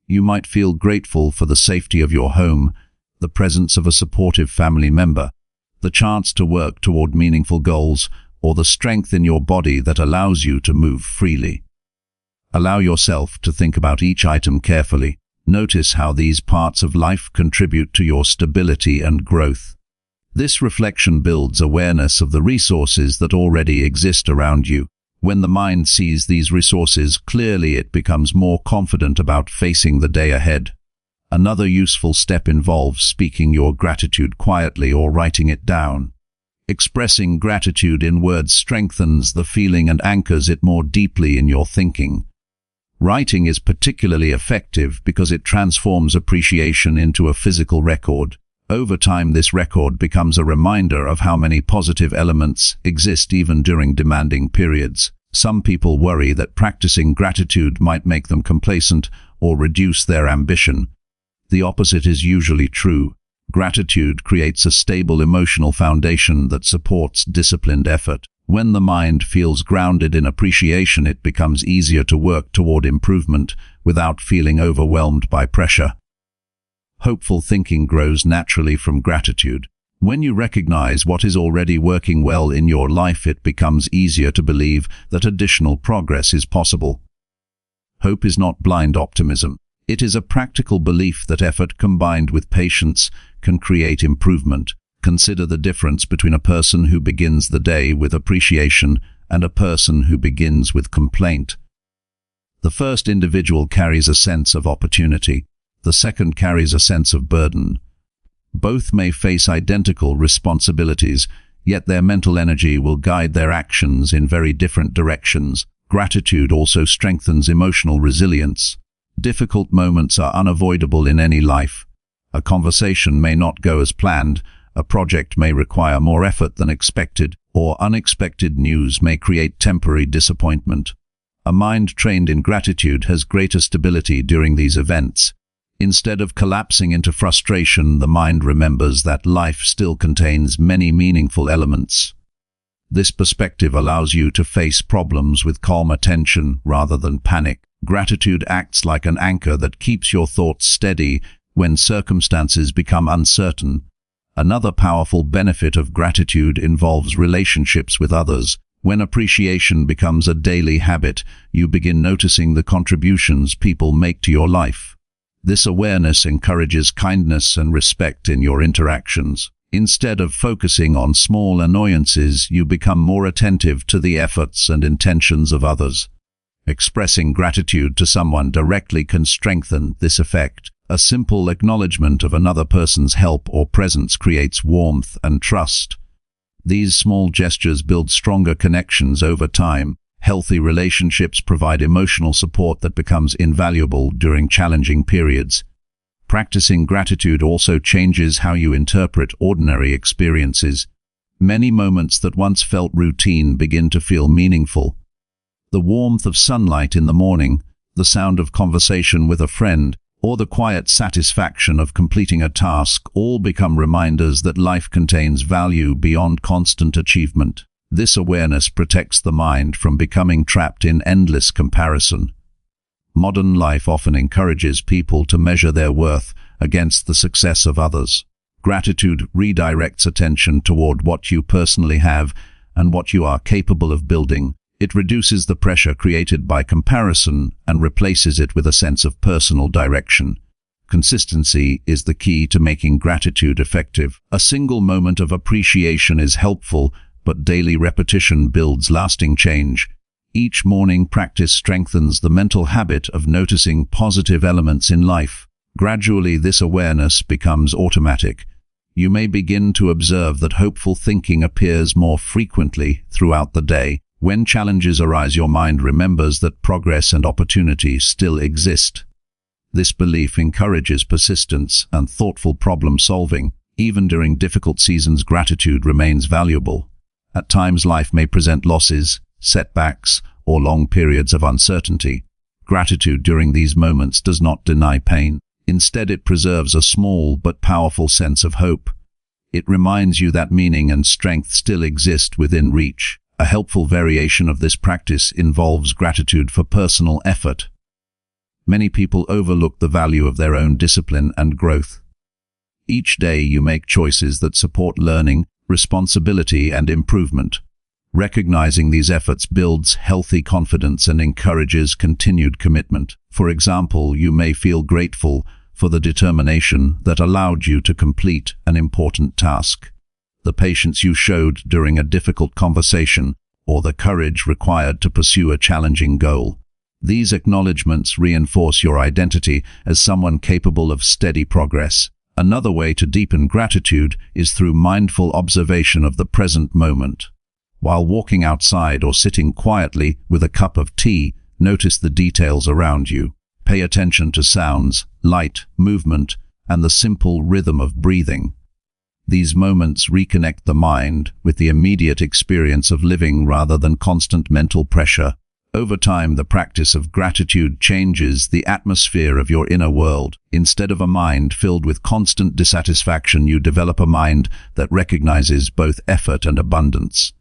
You might feel grateful for the safety of your home, the presence of a supportive family member, the chance to work toward meaningful goals, or the strength in your body that allows you to move freely. Allow yourself to think about each item carefully. Notice how these parts of life contribute to your stability and growth. This reflection builds awareness of the resources that already exist around you. When the mind sees these resources clearly, it becomes more confident about facing the day ahead. Another useful step involves speaking your gratitude quietly or writing it down. Expressing gratitude in words strengthens the feeling and anchors it more deeply in your thinking. Writing is particularly effective because it transforms appreciation into a physical record. Over time, this record becomes a reminder of how many positive elements exist even during demanding periods. Some people worry that practicing gratitude might make them complacent or reduce their ambition. The opposite is usually true. Gratitude creates a stable emotional foundation that supports disciplined effort. When the mind feels grounded in appreciation, it becomes easier to work toward improvement without feeling overwhelmed by pressure. Hopeful thinking grows naturally from gratitude. When you recognize what is already working well in your life, it becomes easier to believe that additional progress is possible. Hope is not blind optimism. It is a practical belief that effort combined with patience can create improvement. Consider the difference between a person who begins the day with appreciation and a person who begins with complaint. The first individual carries a sense of opportunity. The second carries a sense of burden. Both may face identical responsibilities, yet their mental energy will guide their actions in very different directions. Gratitude also strengthens emotional resilience. Difficult moments are unavoidable in any life. A conversation may not go as planned, a project may require more effort than expected, or unexpected news may create temporary disappointment. A mind trained in gratitude has greater stability during these events. Instead of collapsing into frustration, the mind remembers that life still contains many meaningful elements. This perspective allows you to face problems with calm attention rather than panic. Gratitude acts like an anchor that keeps your thoughts steady when circumstances become uncertain. Another powerful benefit of gratitude involves relationships with others. When appreciation becomes a daily habit, you begin noticing the contributions people make to your life. This awareness encourages kindness and respect in your interactions. Instead of focusing on small annoyances, you become more attentive to the efforts and intentions of others. Expressing gratitude to someone directly can strengthen this effect. A simple acknowledgement of another person's help or presence creates warmth and trust. These small gestures build stronger connections over time. Healthy relationships provide emotional support that becomes invaluable during challenging periods. Practicing gratitude also changes how you interpret ordinary experiences. Many moments that once felt routine begin to feel meaningful. The warmth of sunlight in the morning, the sound of conversation with a friend, or the quiet satisfaction of completing a task all become reminders that life contains value beyond constant achievement. This awareness protects the mind from becoming trapped in endless comparison. Modern life often encourages people to measure their worth against the success of others. Gratitude redirects attention toward what you personally have and what you are capable of building. It reduces the pressure created by comparison and replaces it with a sense of personal direction. Consistency is the key to making gratitude effective. A single moment of appreciation is helpful, but daily repetition builds lasting change. Each morning practice strengthens the mental habit of noticing positive elements in life. Gradually, this awareness becomes automatic. You may begin to observe that hopeful thinking appears more frequently throughout the day. When challenges arise, your mind remembers that progress and opportunity still exist. This belief encourages persistence and thoughtful problem solving. Even during difficult seasons, gratitude remains valuable. At times, life may present losses, setbacks, or long periods of uncertainty. Gratitude during these moments does not deny pain. Instead, it preserves a small but powerful sense of hope. It reminds you that meaning and strength still exist within reach. A helpful variation of this practice involves gratitude for personal effort. Many people overlook the value of their own discipline and growth. Each day you make choices that support learning, responsibility, and improvement. Recognizing these efforts builds healthy confidence and encourages continued commitment. For example, you may feel grateful for the determination that allowed you to complete an important task, the patience you showed during a difficult conversation, or the courage required to pursue a challenging goal. These acknowledgements reinforce your identity as someone capable of steady progress. Another way to deepen gratitude is through mindful observation of the present moment. While walking outside or sitting quietly with a cup of tea, notice the details around you. Pay attention to sounds, light, movement, and the simple rhythm of breathing. These moments reconnect the mind with the immediate experience of living rather than constant mental pressure. Over time, the practice of gratitude changes the atmosphere of your inner world. Instead of a mind filled with constant dissatisfaction, you develop a mind that recognizes both effort and abundance.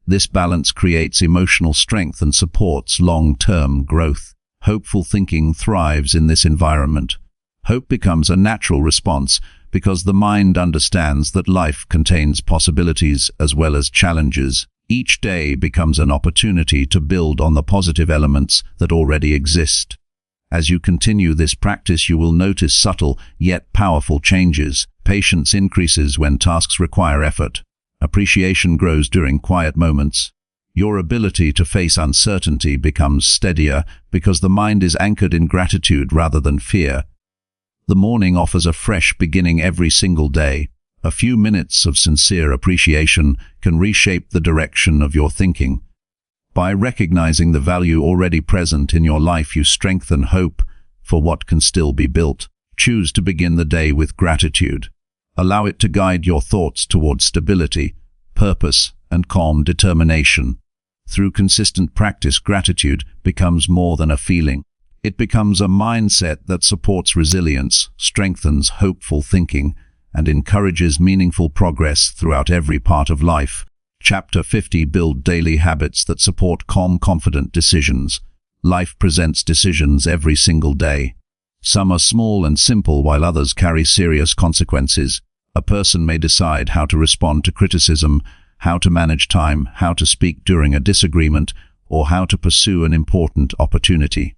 This balance creates emotional strength and supports long-term growth. Hopeful thinking thrives in this environment. Hope becomes a natural response because the mind understands that life contains possibilities as well as challenges. Each day becomes an opportunity to build on the positive elements that already exist. As you continue this practice, you will notice subtle yet powerful changes. Patience increases when tasks require effort. Appreciation grows during quiet moments. Your ability to face uncertainty becomes steadier because the mind is anchored in gratitude rather than fear. The morning offers a fresh beginning every single day. A few minutes of sincere appreciation can reshape the direction of your thinking. By recognizing the value already present in your life, you strengthen hope for what can still be built. Choose to begin the day with gratitude. Allow it to guide your thoughts towards stability, purpose, and calm determination. Through consistent practice, gratitude becomes more than a feeling. It becomes a mindset that supports resilience, strengthens hopeful thinking, and encourages meaningful progress throughout every part of life. Chapter 50. Build daily habits that support calm, confident decisions. Life presents decisions every single day. Some are small and simple, while others carry serious consequences. A person may decide how to respond to criticism, how to manage time, how to speak during a disagreement, or how to pursue an important opportunity.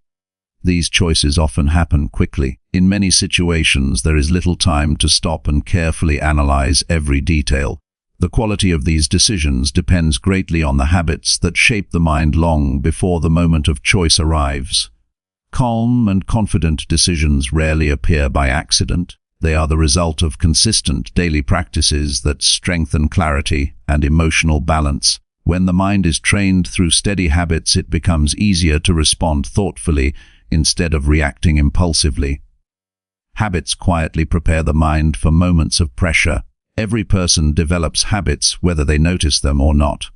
These choices often happen quickly. In many situations, there is little time to stop and carefully analyze every detail. The quality of these decisions depends greatly on the habits that shape the mind long before the moment of choice arrives. Calm and confident decisions rarely appear by accident. They are the result of consistent daily practices that strengthen clarity and emotional balance. When the mind is trained through steady habits, it becomes easier to respond thoughtfully instead of reacting impulsively. Habits quietly prepare the mind for moments of pressure. Every person develops habits whether they notice them or not.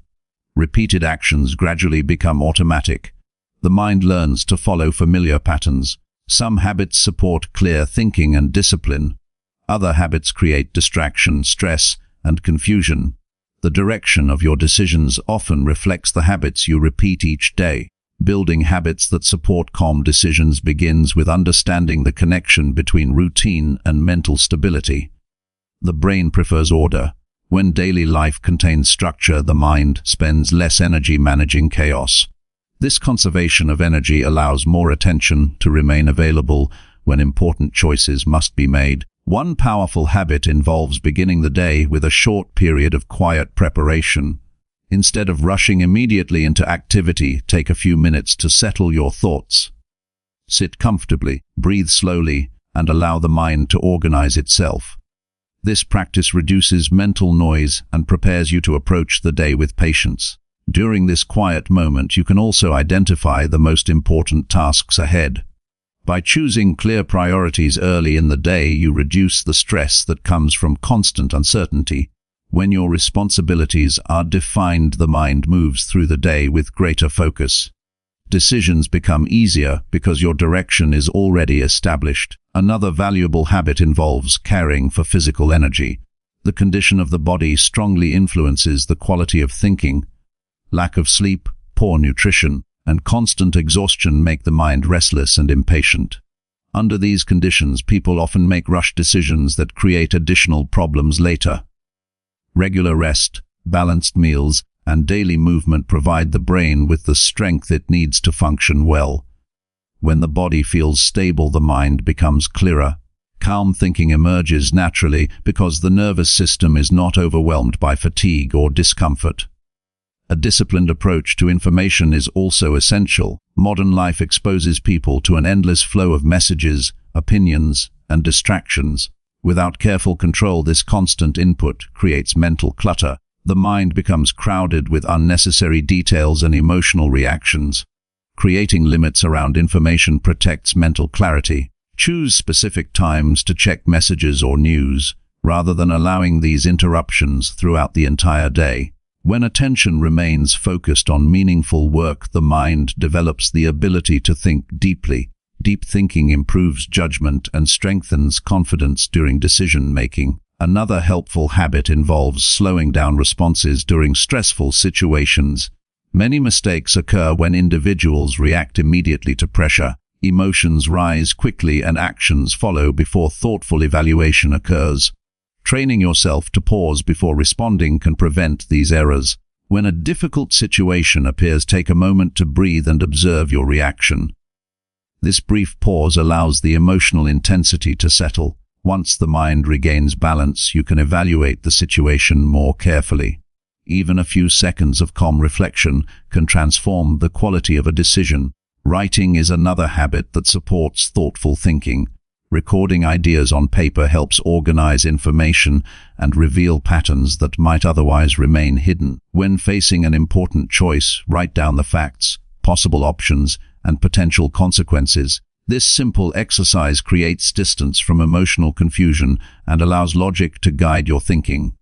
Repeated actions gradually become automatic. The mind learns to follow familiar patterns. Some habits support clear thinking and discipline. Other habits create distraction, stress, and confusion. The direction of your decisions often reflects the habits you repeat each day. Building habits that support calm decisions begins with understanding the connection between routine and mental stability. The brain prefers order. When daily life contains structure, the mind spends less energy managing chaos. This conservation of energy allows more attention to remain available when important choices must be made. One powerful habit involves beginning the day with a short period of quiet preparation. Instead of rushing immediately into activity, take a few minutes to settle your thoughts. Sit comfortably, breathe slowly, and allow the mind to organize itself. This practice reduces mental noise and prepares you to approach the day with patience. During this quiet moment, you can also identify the most important tasks ahead. By choosing clear priorities early in the day, you reduce the stress that comes from constant uncertainty. When your responsibilities are defined, the mind moves through the day with greater focus. Decisions become easier because your direction is already established. Another valuable habit involves caring for physical energy. The condition of the body strongly influences the quality of thinking. Lack of sleep, poor nutrition, and constant exhaustion make the mind restless and impatient. Under these conditions, people often make rushed decisions that create additional problems later. Regular rest, balanced meals, and daily movement provide the brain with the strength it needs to function well. When the body feels stable, the mind becomes clearer. Calm thinking emerges naturally because the nervous system is not overwhelmed by fatigue or discomfort. A disciplined approach to information is also essential. Modern life exposes people to an endless flow of messages, opinions, and distractions. Without careful control, this constant input creates mental clutter. The mind becomes crowded with unnecessary details and emotional reactions. Creating limits around information protects mental clarity. Choose specific times to check messages or news, rather than allowing these interruptions throughout the entire day. When attention remains focused on meaningful work, the mind develops the ability to think deeply. Deep thinking improves judgment and strengthens confidence during decision-making. Another helpful habit involves slowing down responses during stressful situations. Many mistakes occur when individuals react immediately to pressure. Emotions rise quickly and actions follow before thoughtful evaluation occurs. Training yourself to pause before responding can prevent these errors. When a difficult situation appears, take a moment to breathe and observe your reaction. This brief pause allows the emotional intensity to settle. Once the mind regains balance, you can evaluate the situation more carefully. Even a few seconds of calm reflection can transform the quality of a decision. Writing is another habit that supports thoughtful thinking. Recording ideas on paper helps organize information and reveal patterns that might otherwise remain hidden. When facing an important choice, write down the facts, possible options, and potential consequences. This simple exercise creates distance from emotional confusion and allows logic to guide your thinking.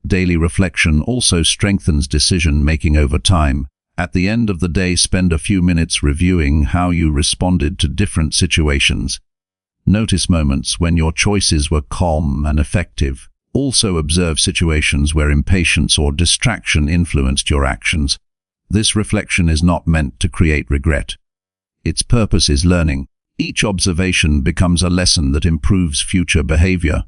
Daily reflection also strengthens decision-making over time. At the end of the day, spend a few minutes reviewing how you responded to different situations. Notice moments when your choices were calm and effective. Also observe situations where impatience or distraction influenced your actions. This reflection is not meant to create regret. Its purpose is learning. Each observation becomes a lesson that improves future behavior.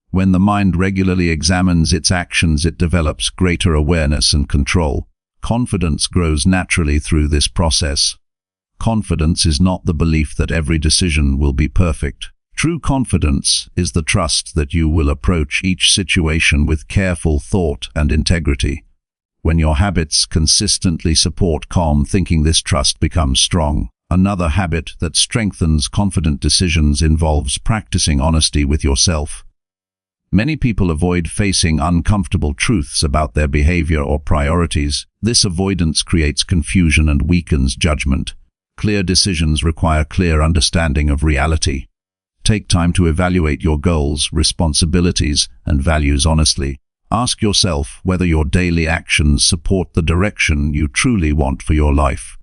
When the mind regularly examines its actions, it develops greater awareness and control. Confidence grows naturally through this process. Confidence is not the belief that every decision will be perfect. True confidence is the trust that you will approach each situation with careful thought and integrity. When your habits consistently support calm thinking, this trust becomes strong. Another habit that strengthens confident decisions involves practicing honesty with yourself. Many people avoid facing uncomfortable truths about their behavior or priorities. This avoidance creates confusion and weakens judgment. Clear decisions require clear understanding of reality. Take time to evaluate your goals, responsibilities, and values honestly. Ask yourself whether your daily actions support the direction you truly want for your life.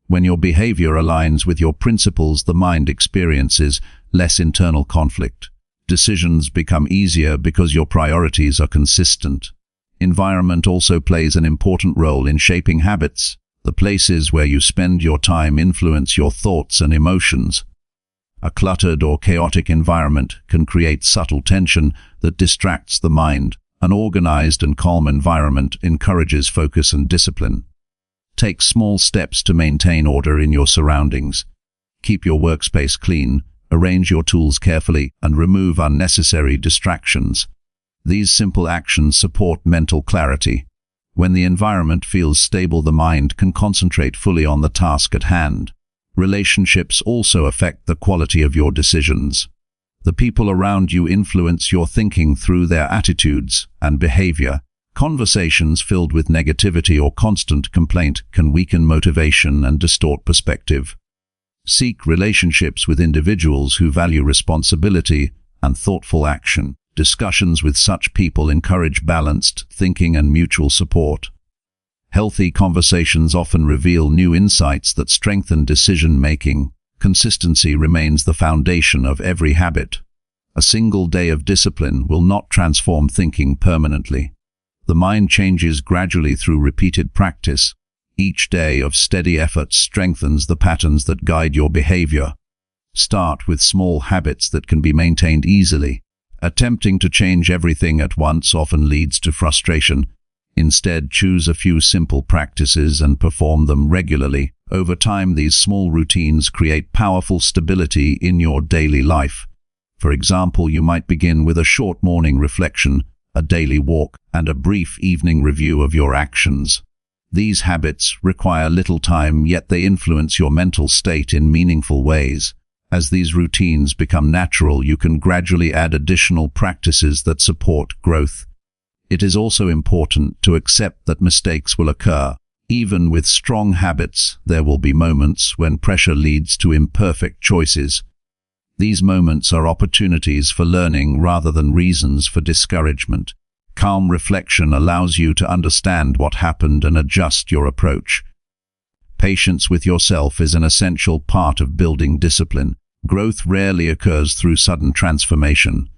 When your behavior aligns with your principles, the mind experiences less internal conflict. Decisions become easier because your priorities are consistent. Environment also plays an important role in shaping habits. The places where you spend your time influence your thoughts and emotions. A cluttered or chaotic environment can create subtle tension that distracts the mind. An organized and calm environment encourages focus and discipline. Take small steps to maintain order in your surroundings. Keep your workspace clean, arrange your tools carefully, and remove unnecessary distractions. These simple actions support mental clarity. When the environment feels stable, the mind can concentrate fully on the task at hand. Relationships also affect the quality of your decisions. The people around you influence your thinking through their attitudes and behavior. Conversations filled with negativity or constant complaint can weaken motivation and distort perspective. Seek relationships with individuals who value responsibility and thoughtful action. Discussions with such people encourage balanced thinking and mutual support. Healthy conversations often reveal new insights that strengthen decision-making. Consistency remains the foundation of every habit. A single day of discipline will not transform thinking permanently. The mind changes gradually through repeated practice. Each day of steady effort strengthens the patterns that guide your behavior. Start with small habits that can be maintained easily. Attempting to change everything at once often leads to frustration. Instead, choose a few simple practices and perform them regularly. Over time, these small routines create powerful stability in your daily life. For example, you might begin with a short morning reflection, a daily walk, and a brief evening review of your actions. These habits require little time, yet they influence your mental state in meaningful ways. As these routines become natural, you can gradually add additional practices that support growth. It is also important to accept that mistakes will occur. Even with strong habits, there will be moments when pressure leads to imperfect choices. These moments are opportunities for learning rather than reasons for discouragement. Calm reflection allows you to understand what happened and adjust your approach. Patience with yourself is an essential part of building discipline. Growth rarely occurs through sudden transformation.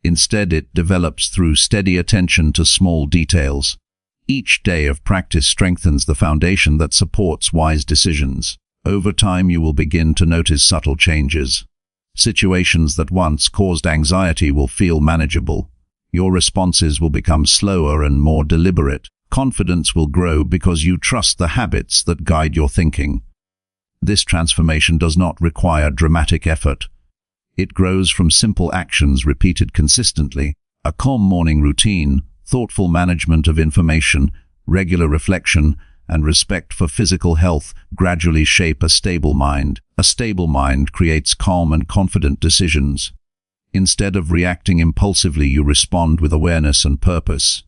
Instead, it develops through steady attention to small details. Each day of practice strengthens the foundation that supports wise decisions. Over time, you will begin to notice subtle changes. Situations that once caused anxiety will feel manageable. Your responses will become slower and more deliberate. Confidence will grow because you trust the habits that guide your thinking. This transformation does not require dramatic effort. It grows from simple actions repeated consistently. A calm morning routine, thoughtful management of information, regular reflection, and respect for physical health gradually shape a stable mind. A stable mind creates calm and confident decisions. Instead of reacting impulsively, you respond with awareness and purpose.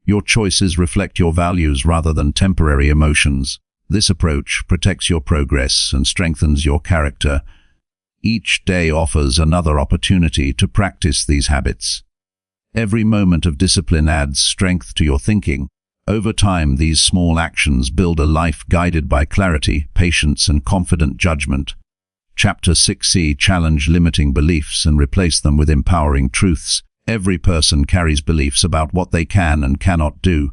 Your choices reflect your values rather than temporary emotions. This approach protects your progress and strengthens your character. Each day offers another opportunity to practice these habits. Every moment of discipline adds strength to your thinking. Over time, these small actions build a life guided by clarity, patience, and confident judgment. Chapter 6c: Challenge limiting beliefs and replace them with empowering truths. Every person carries beliefs about what they can and cannot do.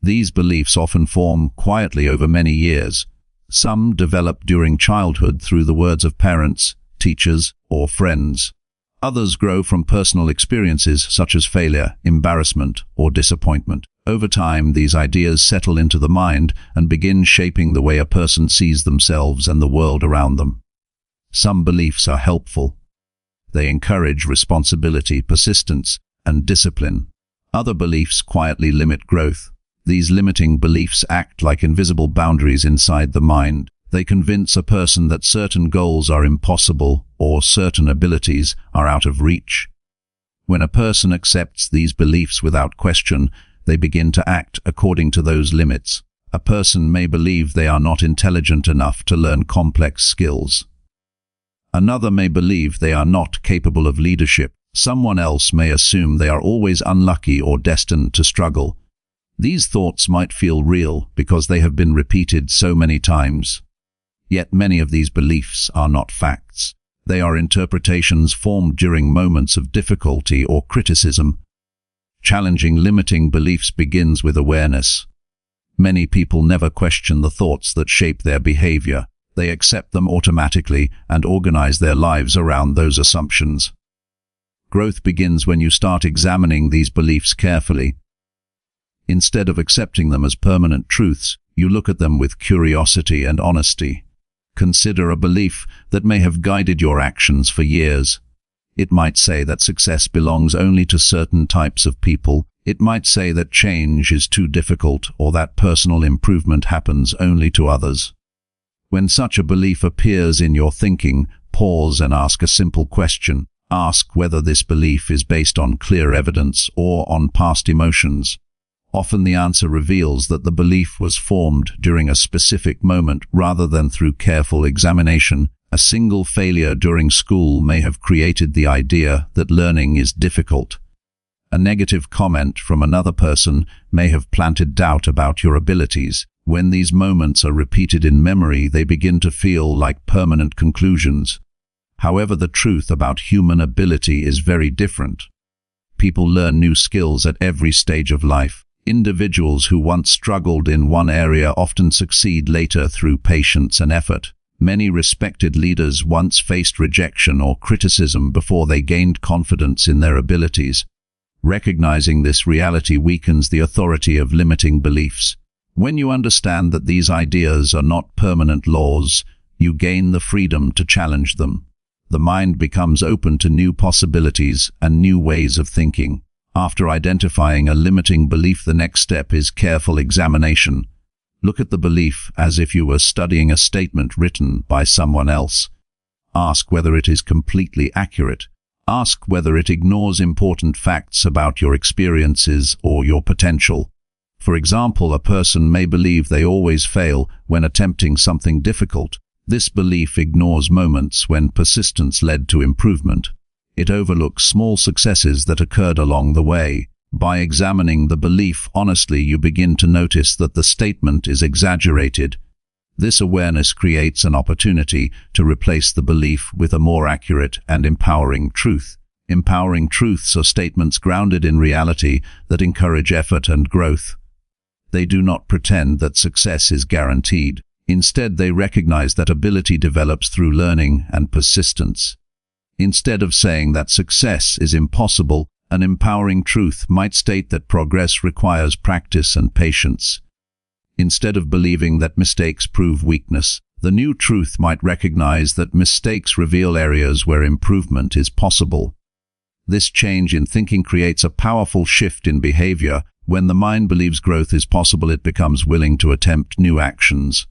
These beliefs often form quietly over many years. Some develop during childhood through the words of parents, teachers, or friends. Others grow from personal experiences such as failure, embarrassment, or disappointment. Over time, these ideas settle into the mind and begin shaping the way a person sees themselves and the world around them. Some beliefs are helpful. They encourage responsibility, persistence, and discipline. Other beliefs quietly limit growth. These limiting beliefs act like invisible boundaries inside the mind. They convince a person that certain goals are impossible or certain abilities are out of reach. When a person accepts these beliefs without question, they begin to act according to those limits. A person may believe they are not intelligent enough to learn complex skills. Another may believe they are not capable of leadership. Someone else may assume they are always unlucky or destined to struggle. These thoughts might feel real because they have been repeated so many times. Yet many of these beliefs are not facts. They are interpretations formed during moments of difficulty or criticism. Challenging limiting beliefs begins with awareness. Many people never question the thoughts that shape their behavior. They accept them automatically and organize their lives around those assumptions. Growth begins when you start examining these beliefs carefully. Instead of accepting them as permanent truths, you look at them with curiosity and honesty. Consider a belief that may have guided your actions for years. It might say that success belongs only to certain types of people. It might say that change is too difficult or that personal improvement happens only to others. When such a belief appears in your thinking, pause and ask a simple question. Ask whether this belief is based on clear evidence or on past emotions. Often the answer reveals that the belief was formed during a specific moment rather than through careful examination. A single failure during school may have created the idea that learning is difficult. A negative comment from another person may have planted doubt about your abilities. When these moments are repeated in memory, they begin to feel like permanent conclusions. However, the truth about human ability is very different. People learn new skills at every stage of life. Individuals who once struggled in one area often succeed later through patience and effort. Many respected leaders once faced rejection or criticism before they gained confidence in their abilities. Recognizing this reality weakens the authority of limiting beliefs. When you understand that these ideas are not permanent laws, you gain the freedom to challenge them. The mind becomes open to new possibilities and new ways of thinking. After identifying a limiting belief, the next step is careful examination. Look at the belief as if you were studying a statement written by someone else. Ask whether it is completely accurate. Ask whether it ignores important facts about your experiences or your potential. For example, a person may believe they always fail when attempting something difficult. This belief ignores moments when persistence led to improvement. It overlooks small successes that occurred along the way. By examining the belief honestly, you begin to notice that the statement is exaggerated. This awareness creates an opportunity to replace the belief with a more accurate and empowering truth. Empowering truths are statements grounded in reality that encourage effort and growth. They do not pretend that success is guaranteed. Instead, they recognize that ability develops through learning and persistence. Instead of saying that success is impossible, an empowering truth might state that progress requires practice and patience. Instead of believing that mistakes prove weakness, the new truth might recognize that mistakes reveal areas where improvement is possible. This change in thinking creates a powerful shift in behavior. When the mind believes growth is possible, it becomes willing to attempt new actions.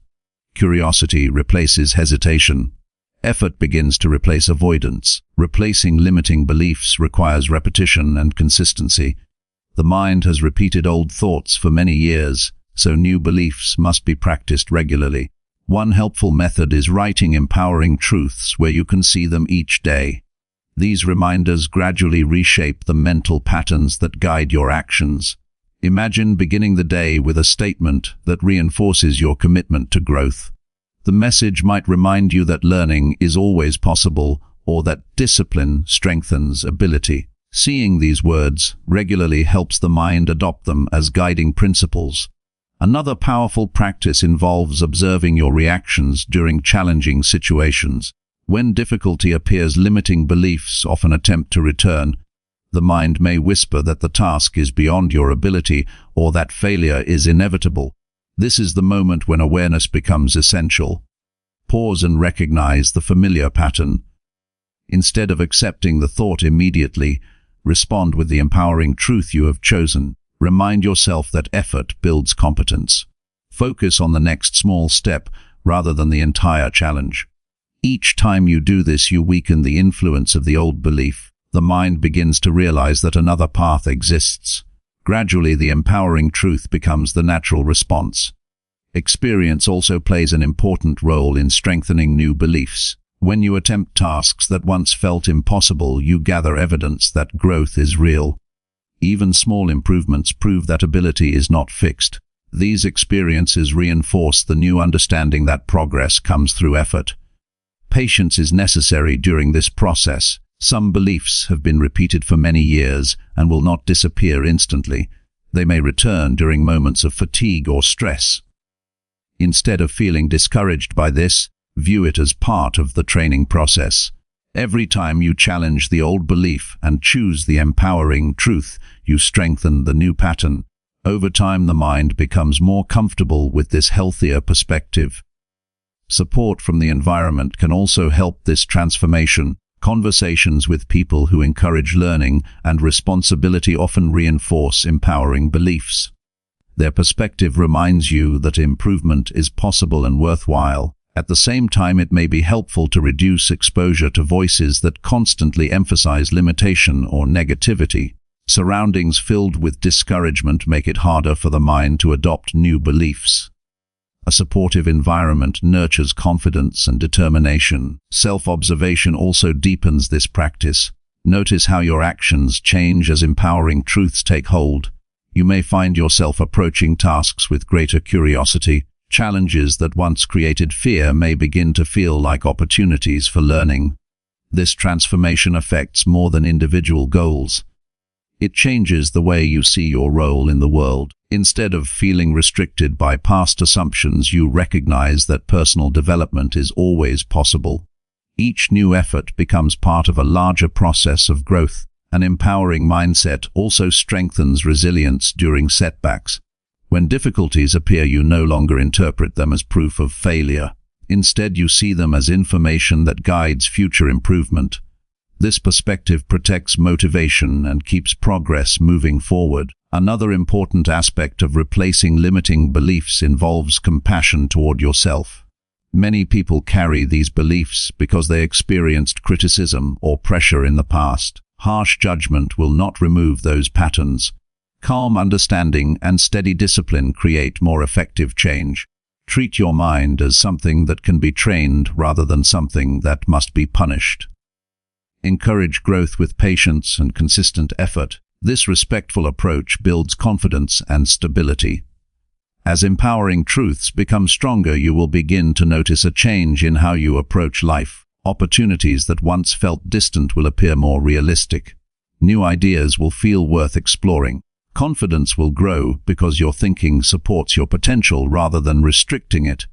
Curiosity replaces hesitation. Effort begins to replace avoidance. Replacing limiting beliefs requires repetition and consistency. The mind has repeated old thoughts for many years, so new beliefs must be practiced regularly. One helpful method is writing empowering truths where you can see them each day. These reminders gradually reshape the mental patterns that guide your actions. Imagine beginning the day with a statement that reinforces your commitment to growth. The message might remind you that learning is always possible, or that discipline strengthens ability. Seeing these words regularly helps the mind adopt them as guiding principles. Another powerful practice involves observing your reactions during challenging situations. When difficulty appears, limiting beliefs often attempt to return. The mind may whisper that the task is beyond your ability or that failure is inevitable. This is the moment when awareness becomes essential. Pause and recognize the familiar pattern. Instead of accepting the thought immediately, respond with the empowering truth you have chosen. Remind yourself that effort builds competence. Focus on the next small step rather than the entire challenge. Each time you do this, you weaken the influence of the old belief. The mind begins to realize that another path exists. Gradually, the empowering truth becomes the natural response. Experience also plays an important role in strengthening new beliefs. When you attempt tasks that once felt impossible, you gather evidence that growth is real. Even small improvements prove that ability is not fixed. These experiences reinforce the new understanding that progress comes through effort. Patience is necessary during this process. Some beliefs have been repeated for many years and will not disappear instantly. They may return during moments of fatigue or stress. Instead of feeling discouraged by this, view it as part of the training process. Every time you challenge the old belief and choose the empowering truth, you strengthen the new pattern. Over time, the mind becomes more comfortable with this healthier perspective. Support from the environment can also help this transformation. Conversations with people who encourage learning and responsibility often reinforce empowering beliefs. Their perspective reminds you that improvement is possible and worthwhile. At the same time, it may be helpful to reduce exposure to voices that constantly emphasize limitation or negativity. Surroundings filled with discouragement make it harder for the mind to adopt new beliefs. A supportive environment nurtures confidence and determination. Self-observation also deepens this practice. Notice how your actions change as empowering truths take hold. You may find yourself approaching tasks with greater curiosity. Challenges that once created fear may begin to feel like opportunities for learning. This transformation affects more than individual goals. It changes the way you see your role in the world. Instead of feeling restricted by past assumptions, you recognize that personal development is always possible. Each new effort becomes part of a larger process of growth. An empowering mindset also strengthens resilience during setbacks. When difficulties appear, you no longer interpret them as proof of failure. Instead, you see them as information that guides future improvement. This perspective protects motivation and keeps progress moving forward. Another important aspect of replacing limiting beliefs involves compassion toward yourself. Many people carry these beliefs because they experienced criticism or pressure in the past. Harsh judgment will not remove those patterns. Calm understanding and steady discipline create more effective change. Treat your mind as something that can be trained rather than something that must be punished. Encourage growth with patience and consistent effort. This respectful approach builds confidence and stability. As empowering truths become stronger, you will begin to notice a change in how you approach life. Opportunities that once felt distant will appear more realistic. New ideas will feel worth exploring. Confidence will grow because your thinking supports your potential rather than restricting it.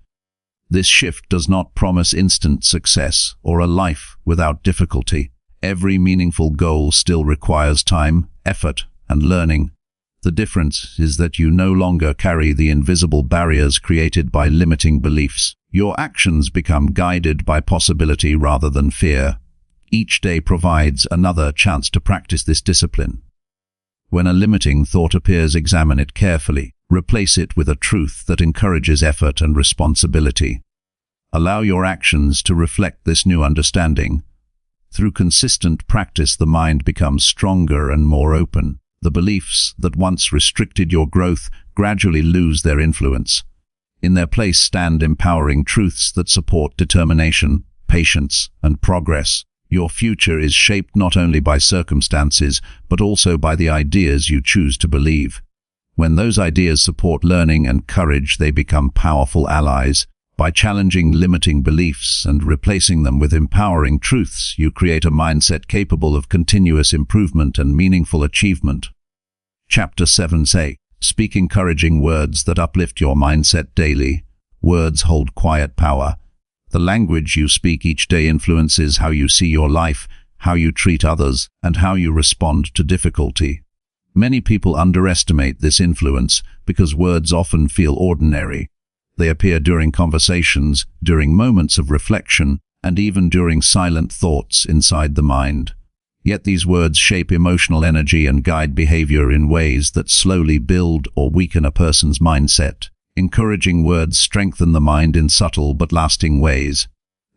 This shift does not promise instant success or a life without difficulty. Every meaningful goal still requires time, effort, and learning. The difference is that you no longer carry the invisible barriers created by limiting beliefs. Your actions become guided by possibility rather than fear. Each day provides another chance to practice this discipline. When a limiting thought appears, examine it carefully. Replace it with a truth that encourages effort and responsibility. Allow your actions to reflect this new understanding. Through consistent practice, the mind becomes stronger and more open. The beliefs that once restricted your growth gradually lose their influence. In their place stand empowering truths that support determination, patience, and progress. Your future is shaped not only by circumstances, but also by the ideas you choose to believe. When those ideas support learning and courage, they become powerful allies. By challenging limiting beliefs and replacing them with empowering truths, you create a mindset capable of continuous improvement and meaningful achievement. Chapter 7 Say, speak encouraging words that uplift your mindset daily. Words hold quiet power. The language you speak each day influences how you see your life, how you treat others, and how you respond to difficulty. Many people underestimate this influence because words often feel ordinary. They appear during conversations, during moments of reflection, and even during silent thoughts inside the mind. Yet these words shape emotional energy and guide behavior in ways that slowly build or weaken a person's mindset. Encouraging words strengthen the mind in subtle but lasting ways.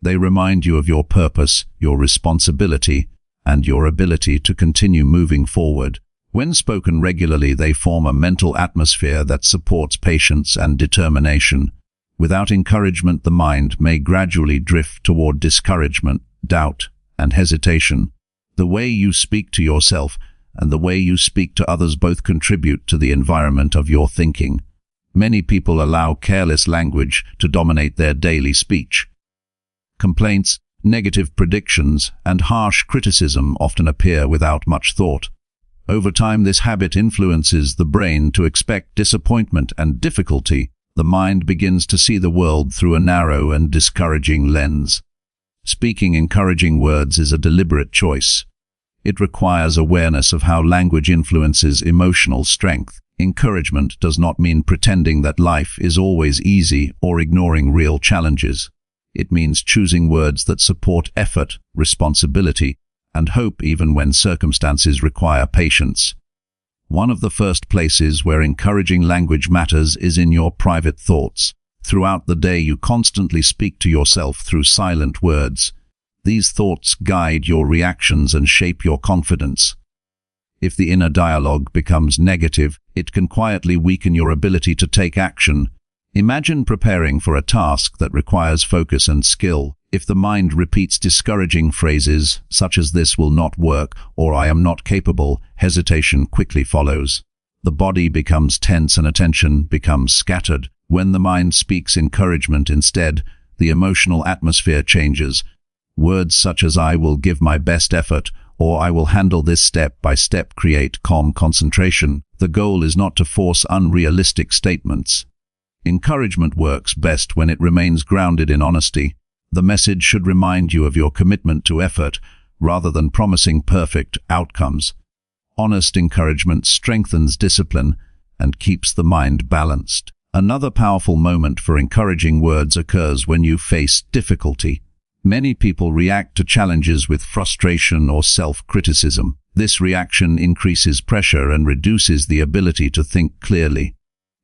They remind you of your purpose, your responsibility, and your ability to continue moving forward. When spoken regularly, they form a mental atmosphere that supports patience and determination. Without encouragement, the mind may gradually drift toward discouragement, doubt, and hesitation. The way you speak to yourself and the way you speak to others both contribute to the environment of your thinking. Many people allow careless language to dominate their daily speech. Complaints, negative predictions, and harsh criticism often appear without much thought. Over time, this habit influences the brain to expect disappointment and difficulty. The mind begins to see the world through a narrow and discouraging lens. Speaking encouraging words is a deliberate choice. It requires awareness of how language influences emotional strength. Encouragement does not mean pretending that life is always easy or ignoring real challenges. It means choosing words that support effort, responsibility, and hope even when circumstances require patience. One of the first places where encouraging language matters is in your private thoughts. Throughout the day, you constantly speak to yourself through silent words. These thoughts guide your reactions and shape your confidence. If the inner dialogue becomes negative, it can quietly weaken your ability to take action. Imagine preparing for a task that requires focus and skill. If the mind repeats discouraging phrases, such as "this will not work" or "I am not capable," hesitation quickly follows. The body becomes tense and attention becomes scattered. When the mind speaks encouragement instead, the emotional atmosphere changes. Words such as "I will give my best effort" or "I will handle this step by step" create calm concentration. The goal is not to force unrealistic statements. Encouragement works best when it remains grounded in honesty. The message should remind you of your commitment to effort, rather than promising perfect outcomes. Honest encouragement strengthens discipline and keeps the mind balanced. Another powerful moment for encouraging words occurs when you face difficulty. Many people react to challenges with frustration or self-criticism. This reaction increases pressure and reduces the ability to think clearly.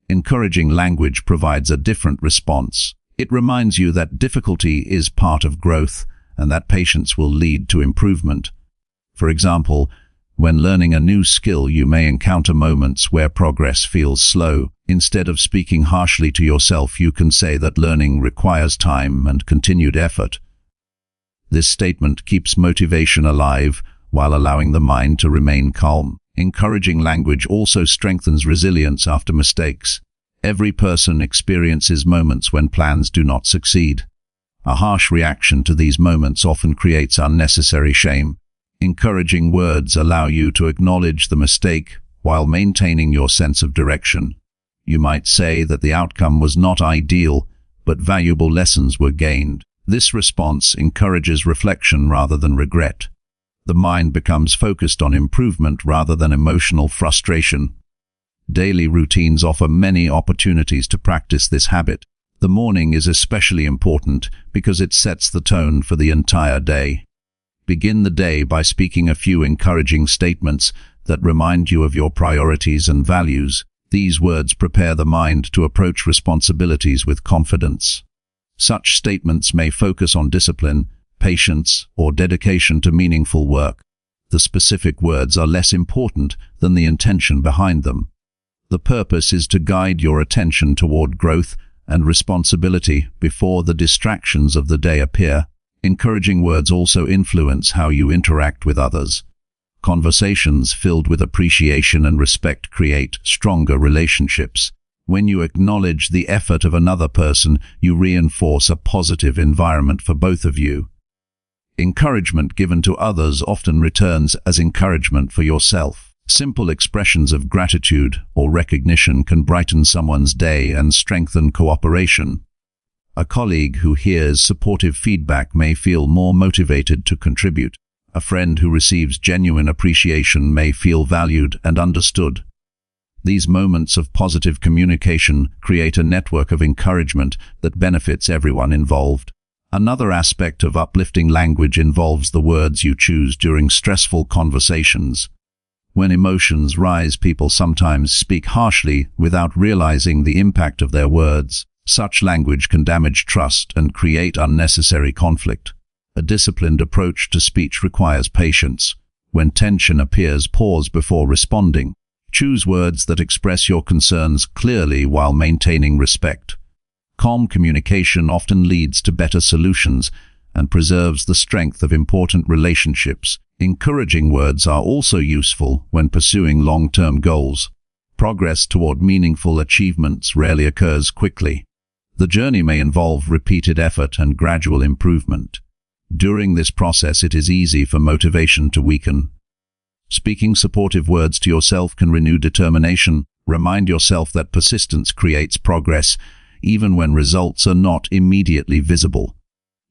Encouraging language provides a different response. It reminds you that difficulty is part of growth and that patience will lead to improvement. For example, when learning a new skill, you may encounter moments where progress feels slow. Instead of speaking harshly to yourself, you can say that learning requires time and continued effort. This statement keeps motivation alive while allowing the mind to remain calm. Encouraging language also strengthens resilience after mistakes. Every person experiences moments when plans do not succeed. A harsh reaction to these moments often creates unnecessary shame. Encouraging words allow you to acknowledge the mistake while maintaining your sense of direction. You might say that the outcome was not ideal, but valuable lessons were gained. This response encourages reflection rather than regret. The mind becomes focused on improvement rather than emotional frustration. Daily routines offer many opportunities to practice this habit. The morning is especially important because it sets the tone for the entire day. Begin the day by speaking a few encouraging statements that remind you of your priorities and values. These words prepare the mind to approach responsibilities with confidence. Such statements may focus on discipline, patience, or dedication to meaningful work. The specific words are less important than the intention behind them. The purpose is to guide your attention toward growth and responsibility before the distractions of the day appear. Encouraging words also influence how you interact with others. Conversations filled with appreciation and respect create stronger relationships. When you acknowledge the effort of another person, you reinforce a positive environment for both of you. Encouragement given to others often returns as encouragement for yourself. Simple expressions of gratitude or recognition can brighten someone's day and strengthen cooperation. A colleague who hears supportive feedback may feel more motivated to contribute. A friend who receives genuine appreciation may feel valued and understood. These moments of positive communication create a network of encouragement that benefits everyone involved. Another aspect of uplifting language involves the words you choose during stressful conversations. When emotions rise, people sometimes speak harshly without realizing the impact of their words. Such language can damage trust and create unnecessary conflict. A disciplined approach to speech requires patience. When tension appears, pause before responding. Choose words that express your concerns clearly while maintaining respect. Calm communication often leads to better solutions and preserves the strength of important relationships. Encouraging words are also useful when pursuing long-term goals. Progress toward meaningful achievements rarely occurs quickly. The journey may involve repeated effort and gradual improvement. During this process, it is easy for motivation to weaken. Speaking supportive words to yourself can renew determination. Remind yourself that persistence creates progress, even when results are not immediately visible.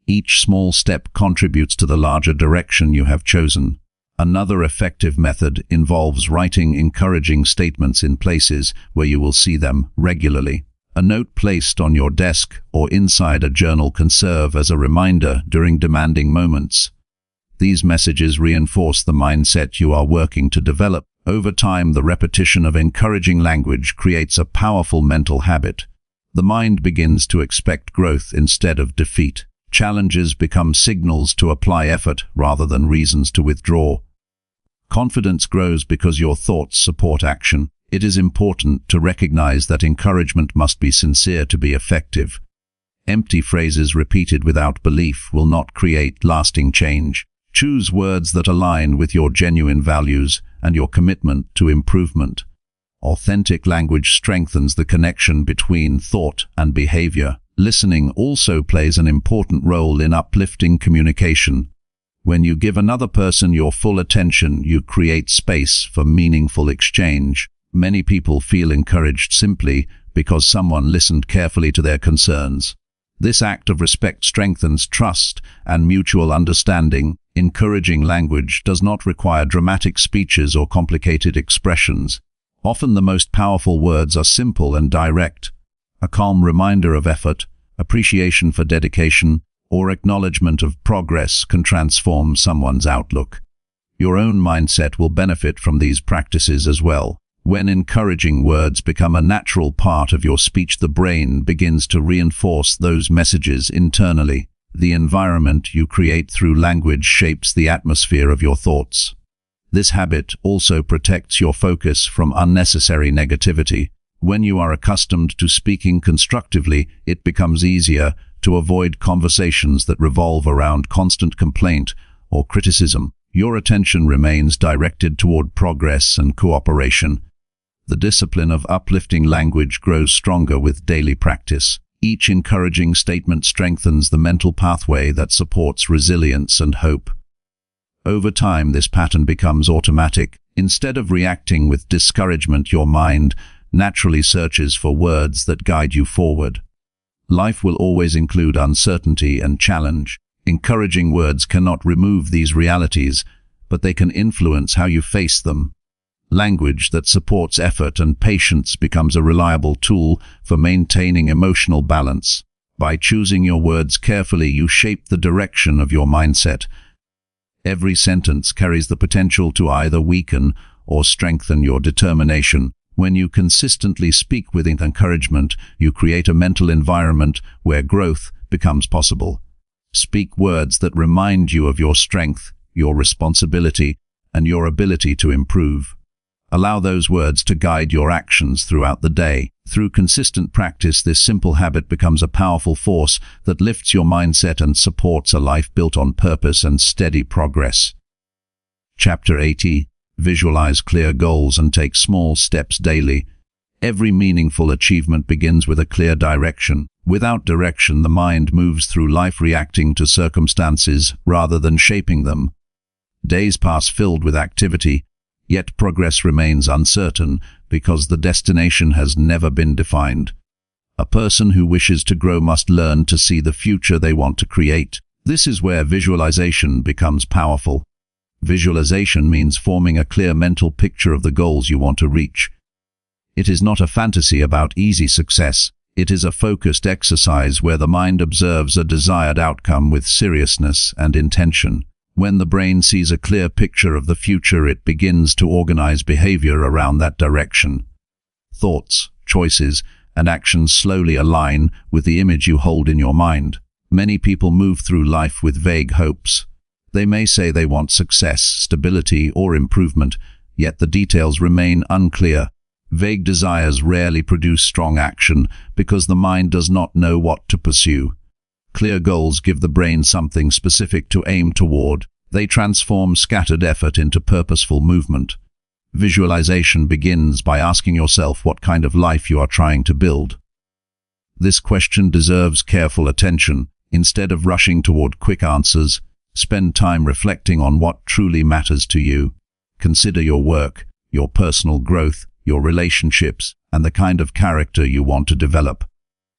Each small step contributes to the larger direction you have chosen. Another effective method involves writing encouraging statements in places where you will see them regularly. A note placed on your desk or inside a journal can serve as a reminder during demanding moments. These messages reinforce the mindset you are working to develop. Over time, the repetition of encouraging language creates a powerful mental habit. The mind begins to expect growth instead of defeat. Challenges become signals to apply effort rather than reasons to withdraw. Confidence grows because your thoughts support action. It is important to recognize that encouragement must be sincere to be effective. Empty phrases repeated without belief will not create lasting change. Choose words that align with your genuine values and your commitment to improvement. Authentic language strengthens the connection between thought and behavior. Listening also plays an important role in uplifting communication. When you give another person your full attention, you create space for meaningful exchange. Many people feel encouraged simply because someone listened carefully to their concerns. This act of respect strengthens trust and mutual understanding. Encouraging language does not require dramatic speeches or complicated expressions. Often the most powerful words are simple and direct. A calm reminder of effort, appreciation for dedication, or acknowledgement of progress can transform someone's outlook. Your own mindset will benefit from these practices as well. When encouraging words become a natural part of your speech, the brain begins to reinforce those messages internally. The environment you create through language shapes the atmosphere of your thoughts. This habit also protects your focus from unnecessary negativity. When you are accustomed to speaking constructively, it becomes easier to avoid conversations that revolve around constant complaint or criticism. Your attention remains directed toward progress and cooperation. The discipline of uplifting language grows stronger with daily practice. Each encouraging statement strengthens the mental pathway that supports resilience and hope. Over time, this pattern becomes automatic. Instead of reacting with discouragement, your mind naturally searches for words that guide you forward. Life will always include uncertainty and challenge. Encouraging words cannot remove these realities, but they can influence how you face them. Language that supports effort and patience becomes a reliable tool for maintaining emotional balance. By choosing your words carefully, you shape the direction of your mindset. Every sentence carries the potential to either weaken or strengthen your determination. When you consistently speak with encouragement, you create a mental environment where growth becomes possible. Speak words that remind you of your strength, your responsibility, and your ability to improve. Allow those words to guide your actions throughout the day. Through consistent practice, this simple habit becomes a powerful force that lifts your mindset and supports a life built on purpose and steady progress. Chapter 80. Visualize clear goals and take small steps daily. Every meaningful achievement begins with a clear direction. Without direction, the mind moves through life reacting to circumstances rather than shaping them. Days pass filled with activity, yet progress remains uncertain because the destination has never been defined. A person who wishes to grow must learn to see the future they want to create. This is where visualization becomes powerful. Visualization means forming a clear mental picture of the goals you want to reach. It is not a fantasy about easy success. It is a focused exercise where the mind observes a desired outcome with seriousness and intention. When the brain sees a clear picture of the future, it begins to organize behavior around that direction. Thoughts, choices, and actions slowly align with the image you hold in your mind. Many people move through life with vague hopes. They may say they want success, stability, or improvement, yet the details remain unclear. Vague desires rarely produce strong action because the mind does not know what to pursue. Clear goals give the brain something specific to aim toward. They transform scattered effort into purposeful movement. Visualization begins by asking yourself what kind of life you are trying to build. This question deserves careful attention. Instead of rushing toward quick answers, spend time reflecting on what truly matters to you. Consider your work, your personal growth, your relationships, and the kind of character you want to develop.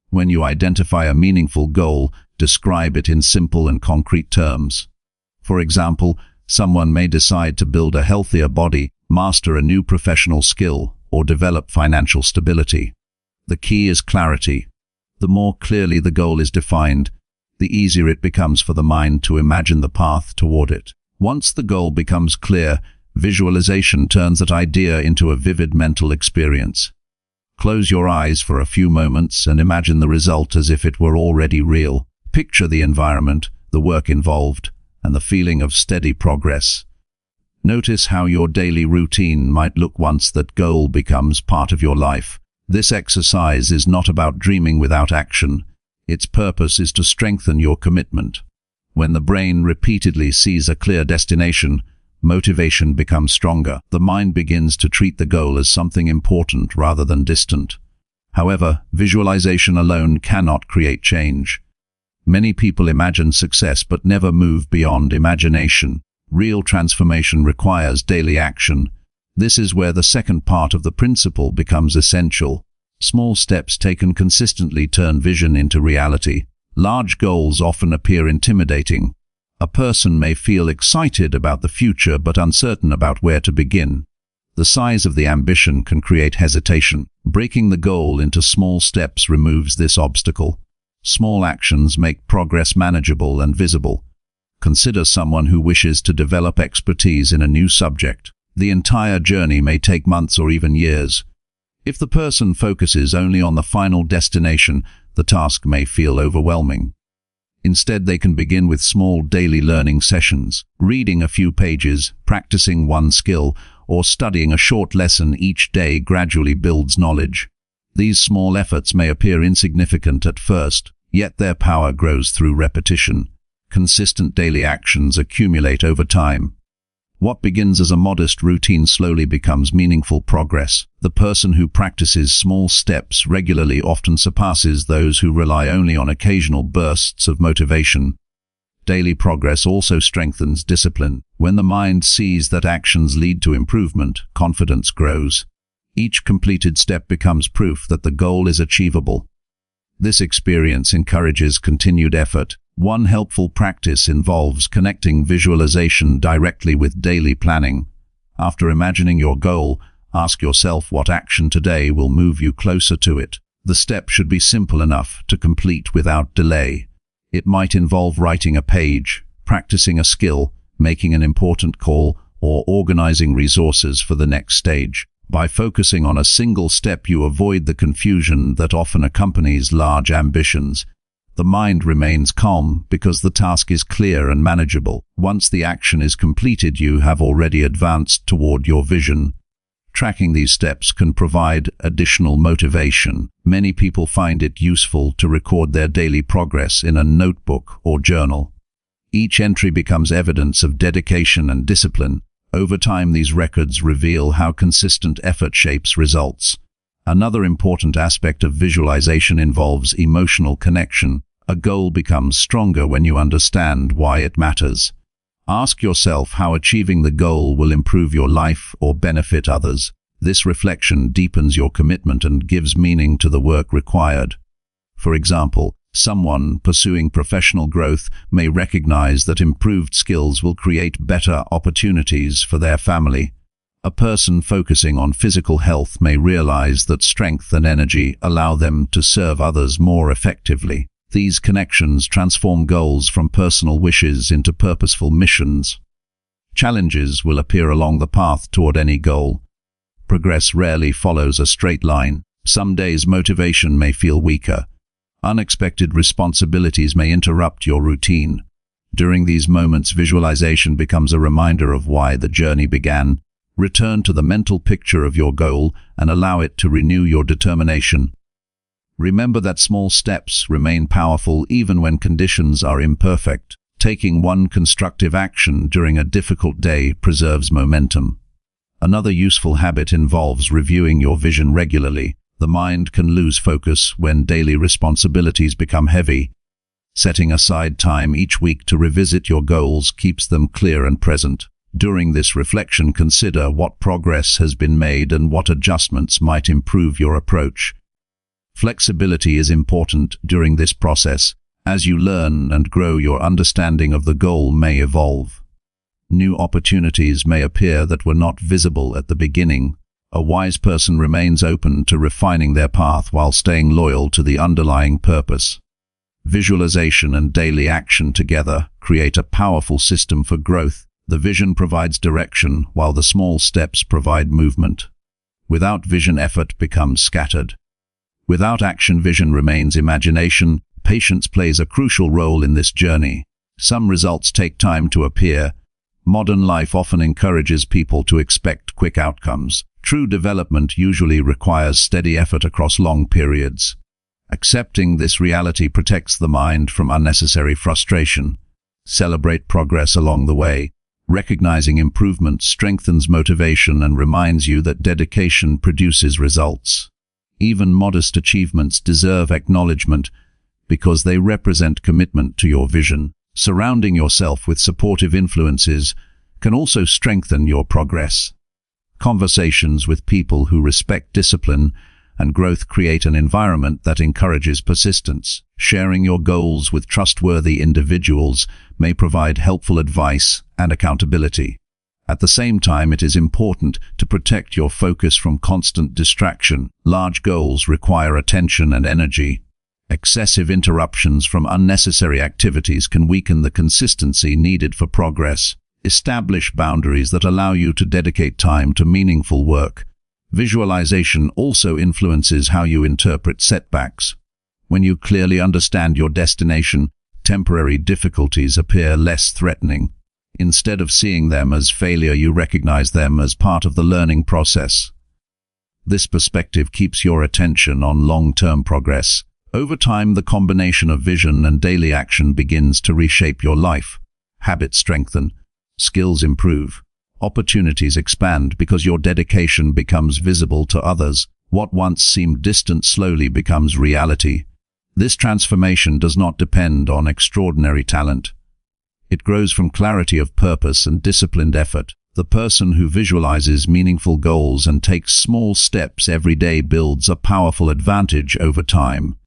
When you identify a meaningful goal, describe it in simple and concrete terms. For example, someone may decide to build a healthier body, master a new professional skill, or develop financial stability. The key is clarity. The more clearly the goal is defined, the easier it becomes for the mind to imagine the path toward it. Once the goal becomes clear, visualization turns that idea into a vivid mental experience. Close your eyes for a few moments and imagine the result as if it were already real. Picture the environment, the work involved, and the feeling of steady progress. Notice how your daily routine might look once that goal becomes part of your life. This exercise is not about dreaming without action. Its purpose is to strengthen your commitment. When the brain repeatedly sees a clear destination, motivation becomes stronger. The mind begins to treat the goal as something important rather than distant. However, visualization alone cannot create change. Many people imagine success but never move beyond imagination. Real transformation requires daily action. This is where the second part of the principle becomes essential. Small steps taken consistently turn vision into reality. Large goals often appear intimidating. A person may feel excited about the future but uncertain about where to begin. The size of the ambition can create hesitation. Breaking the goal into small steps removes this obstacle. Small actions make progress manageable and visible. Consider someone who wishes to develop expertise in a new subject. The entire journey may take months or even years. If the person focuses only on the final destination, the task may feel overwhelming. Instead, they can begin with small daily learning sessions, reading a few pages, practicing one skill, or studying a short lesson each day gradually builds knowledge. These small efforts may appear insignificant at first, yet their power grows through repetition. Consistent daily actions accumulate over time. What begins as a modest routine slowly becomes meaningful progress. The person who practices small steps regularly often surpasses those who rely only on occasional bursts of motivation. Daily progress also strengthens discipline. When the mind sees that actions lead to improvement, confidence grows. Each completed step becomes proof that the goal is achievable. This experience encourages continued effort. One helpful practice involves connecting visualization directly with daily planning. After imagining your goal, ask yourself what action today will move you closer to it. The step should be simple enough to complete without delay. It might involve writing a page, practicing a skill, making an important call, or organizing resources for the next stage. By focusing on a single step, you avoid the confusion that often accompanies large ambitions. The mind remains calm because the task is clear and manageable. Once the action is completed, you have already advanced toward your vision. Tracking these steps can provide additional motivation. Many people find it useful to record their daily progress in a notebook or journal. Each entry becomes evidence of dedication and discipline. Over time, these records reveal how consistent effort shapes results. Another important aspect of visualization involves emotional connection. A goal becomes stronger when you understand why it matters. Ask yourself how achieving the goal will improve your life or benefit others. This reflection deepens your commitment and gives meaning to the work required. For example, someone pursuing professional growth may recognize that improved skills will create better opportunities for their family. A person focusing on physical health may realize that strength and energy allow them to serve others more effectively. These connections transform goals from personal wishes into purposeful missions. Challenges will appear along the path toward any goal. Progress rarely follows a straight line. Some days motivation may feel weaker. Unexpected responsibilities may interrupt your routine. During these moments, visualization becomes a reminder of why the journey began. Return to the mental picture of your goal and allow it to renew your determination. Remember that small steps remain powerful even when conditions are imperfect. Taking one constructive action during a difficult day preserves momentum. Another useful habit involves reviewing your vision regularly. The mind can lose focus when daily responsibilities become heavy. Setting aside time each week to revisit your goals keeps them clear and present. During this reflection, consider what progress has been made and what adjustments might improve your approach. Flexibility is important during this process. As you learn and grow, your understanding of the goal may evolve. New opportunities may appear that were not visible at the beginning. A wise person remains open to refining their path while staying loyal to the underlying purpose. Visualization and daily action together create a powerful system for growth. The vision provides direction, while the small steps provide movement. Without vision, effort becomes scattered. Without action, vision remains imagination. Patience plays a crucial role in this journey. Some results take time to appear, Modern life often encourages people to expect quick outcomes. True development usually requires steady effort across long periods. Accepting this reality protects the mind from unnecessary frustration. Celebrate progress along the way. Recognizing improvement strengthens motivation and reminds you that dedication produces results. Even modest achievements deserve acknowledgement because they represent commitment to your vision. Surrounding yourself with supportive influences can also strengthen your progress. Conversations with people who respect discipline and growth create an environment that encourages persistence. Sharing your goals with trustworthy individuals may provide helpful advice and accountability. At the same time, it is important to protect your focus from constant distraction. Large goals require attention and energy. Excessive interruptions from unnecessary activities can weaken the consistency needed for progress. Establish boundaries that allow you to dedicate time to meaningful work. Visualization also influences how you interpret setbacks. When you clearly understand your destination, temporary difficulties appear less threatening. Instead of seeing them as failure, you recognize them as part of the learning process. This perspective keeps your attention on long-term progress. Over time, the combination of vision and daily action begins to reshape your life. Habits strengthen, skills improve, opportunities expand because your dedication becomes visible to others. What once seemed distant slowly becomes reality. This transformation does not depend on extraordinary talent. It grows from clarity of purpose and disciplined effort. The person who visualizes meaningful goals and takes small steps every day builds a powerful advantage over time.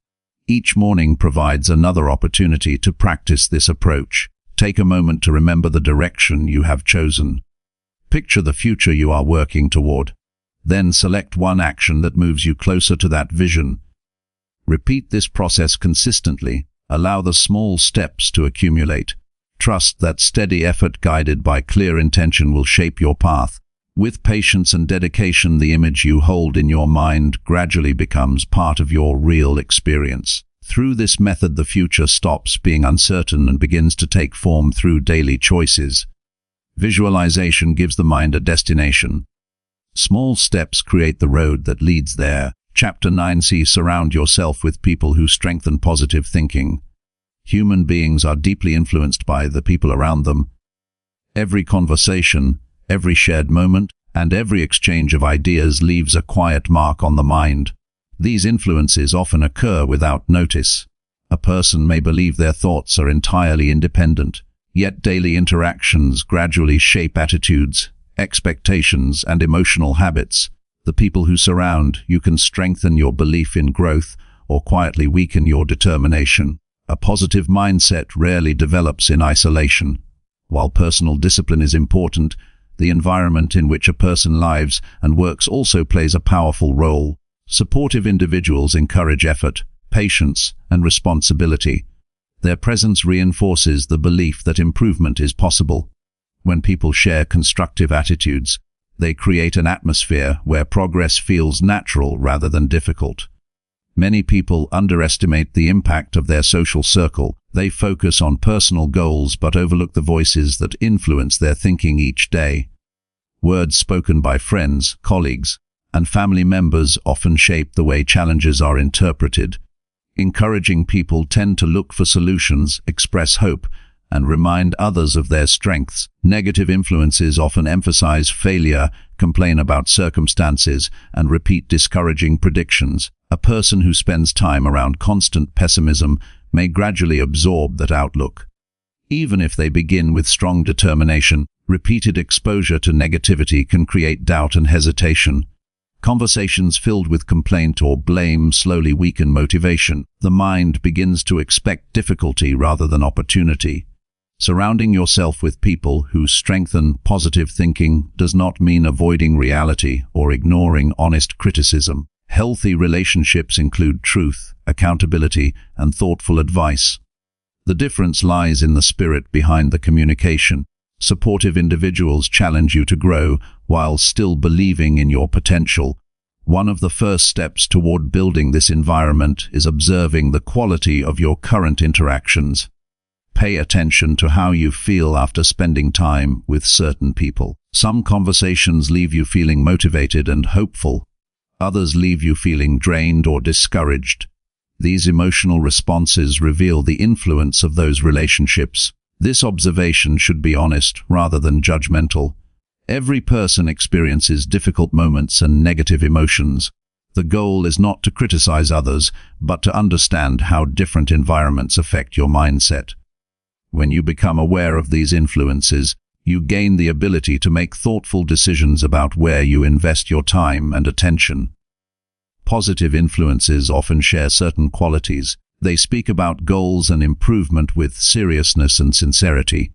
Each morning provides another opportunity to practice this approach. Take a moment to remember the direction you have chosen. Picture the future you are working toward. Then select one action that moves you closer to that vision. Repeat this process consistently. Allow the small steps to accumulate. Trust that steady effort guided by clear intention will shape your path. With patience and dedication, the image you hold in your mind gradually becomes part of your real experience. Through this method, the future stops being uncertain and begins to take form through daily choices. Visualization gives the mind a destination. Small steps create the road that leads there. Chapter 9c. Surround yourself with people who strengthen positive thinking. Human beings are deeply influenced by the people around them. Every conversation, every shared moment, and every exchange of ideas leaves a quiet mark on the mind. These influences often occur without notice. A person may believe their thoughts are entirely independent, yet daily interactions gradually shape attitudes, expectations, and emotional habits. The people who surround you can strengthen your belief in growth or quietly weaken your determination. A positive mindset rarely develops in isolation. While personal discipline is important, the environment in which a person lives and works also plays a powerful role. Supportive individuals encourage effort, patience, and responsibility. Their presence reinforces the belief that improvement is possible. When people share constructive attitudes, they create an atmosphere where progress feels natural rather than difficult. Many people underestimate the impact of their social circle. They focus on personal goals but overlook the voices that influence their thinking each day. Words spoken by friends, colleagues, and family members often shape the way challenges are interpreted. Encouraging people tend to look for solutions, express hope, and remind others of their strengths. Negative influences often emphasize failure, complain about circumstances, and repeat discouraging predictions. A person who spends time around constant pessimism may gradually absorb that outlook. Even if they begin with strong determination, repeated exposure to negativity can create doubt and hesitation. Conversations filled with complaint or blame slowly weaken motivation. The mind begins to expect difficulty rather than opportunity. Surrounding yourself with people who strengthen positive thinking does not mean avoiding reality or ignoring honest criticism. Healthy relationships include truth, accountability, and thoughtful advice. The difference lies in the spirit behind the communication. Supportive individuals challenge you to grow while still believing in your potential. One of the first steps toward building this environment is observing the quality of your current interactions. Pay attention to how you feel after spending time with certain people. Some conversations leave you feeling motivated and hopeful. Others leave you feeling drained or discouraged. These emotional responses reveal the influence of those relationships. This observation should be honest rather than judgmental. Every person experiences difficult moments and negative emotions. The goal is not to criticize others, but to understand how different environments affect your mindset. When you become aware of these influences, you gain the ability to make thoughtful decisions about where you invest your time and attention. Positive influences often share certain qualities. They speak about goals and improvement with seriousness and sincerity.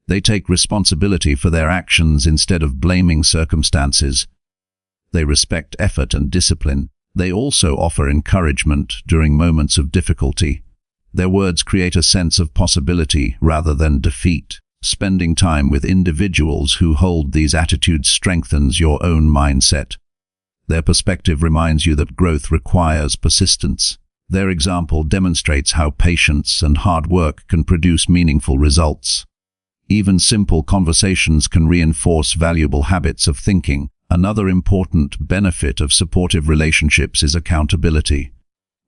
They take responsibility for their actions instead of blaming circumstances. They respect effort and discipline. They also offer encouragement during moments of difficulty. Their words create a sense of possibility rather than defeat. Spending time with individuals who hold these attitudes strengthens your own mindset. Their perspective reminds you that growth requires persistence. Their example demonstrates how patience and hard work can produce meaningful results. Even simple conversations can reinforce valuable habits of thinking. Another important benefit of supportive relationships is accountability.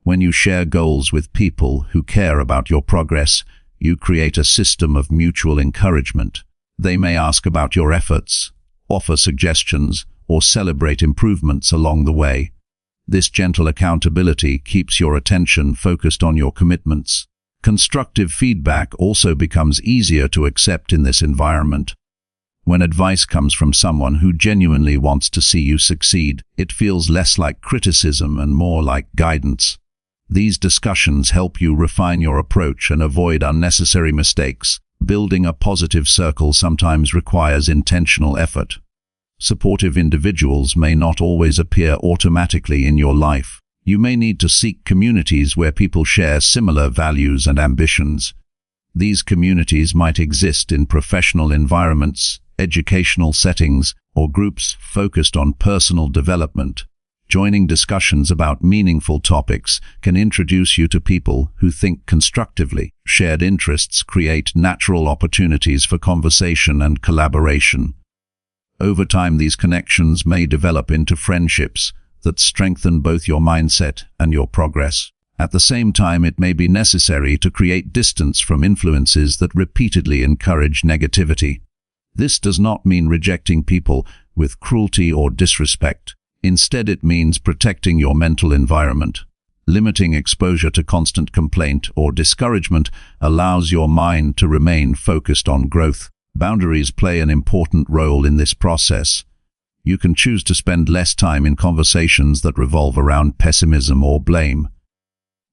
When you share goals with people who care about your progress, you create a system of mutual encouragement. They may ask about your efforts, offer suggestions, or celebrate improvements along the way. This gentle accountability keeps your attention focused on your commitments. Constructive feedback also becomes easier to accept in this environment. When advice comes from someone who genuinely wants to see you succeed, it feels less like criticism and more like guidance. These discussions help you refine your approach and avoid unnecessary mistakes. Building a positive circle sometimes requires intentional effort. Supportive individuals may not always appear automatically in your life. You may need to seek communities where people share similar values and ambitions. These communities might exist in professional environments, educational settings, or groups focused on personal development. Joining discussions about meaningful topics can introduce you to people who think constructively. Shared interests create natural opportunities for conversation and collaboration. Over time, these connections may develop into friendships that strengthen both your mindset and your progress. At the same time, it may be necessary to create distance from influences that repeatedly encourage negativity. This does not mean rejecting people with cruelty or disrespect. Instead, it means protecting your mental environment. Limiting exposure to constant complaint or discouragement allows your mind to remain focused on growth. Boundaries play an important role in this process. You can choose to spend less time in conversations that revolve around pessimism or blame.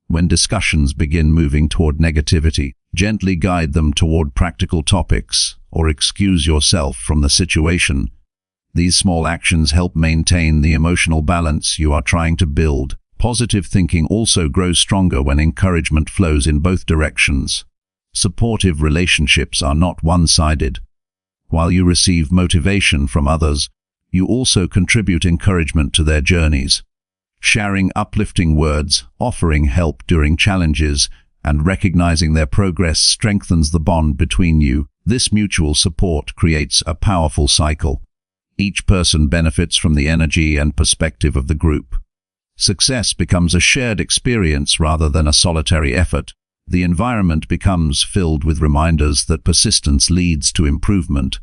When discussions begin moving toward negativity, gently guide them toward practical topics or excuse yourself from the situation. These small actions help maintain the emotional balance you are trying to build. Positive thinking also grows stronger when encouragement flows in both directions. Supportive relationships are not one-sided. While you receive motivation from others, you also contribute encouragement to their journeys. Sharing uplifting words, offering help during challenges, and recognizing their progress strengthens the bond between you. This mutual support creates a powerful cycle. Each person benefits from the energy and perspective of the group. Success becomes a shared experience rather than a solitary effort. The environment becomes filled with reminders that persistence leads to improvement.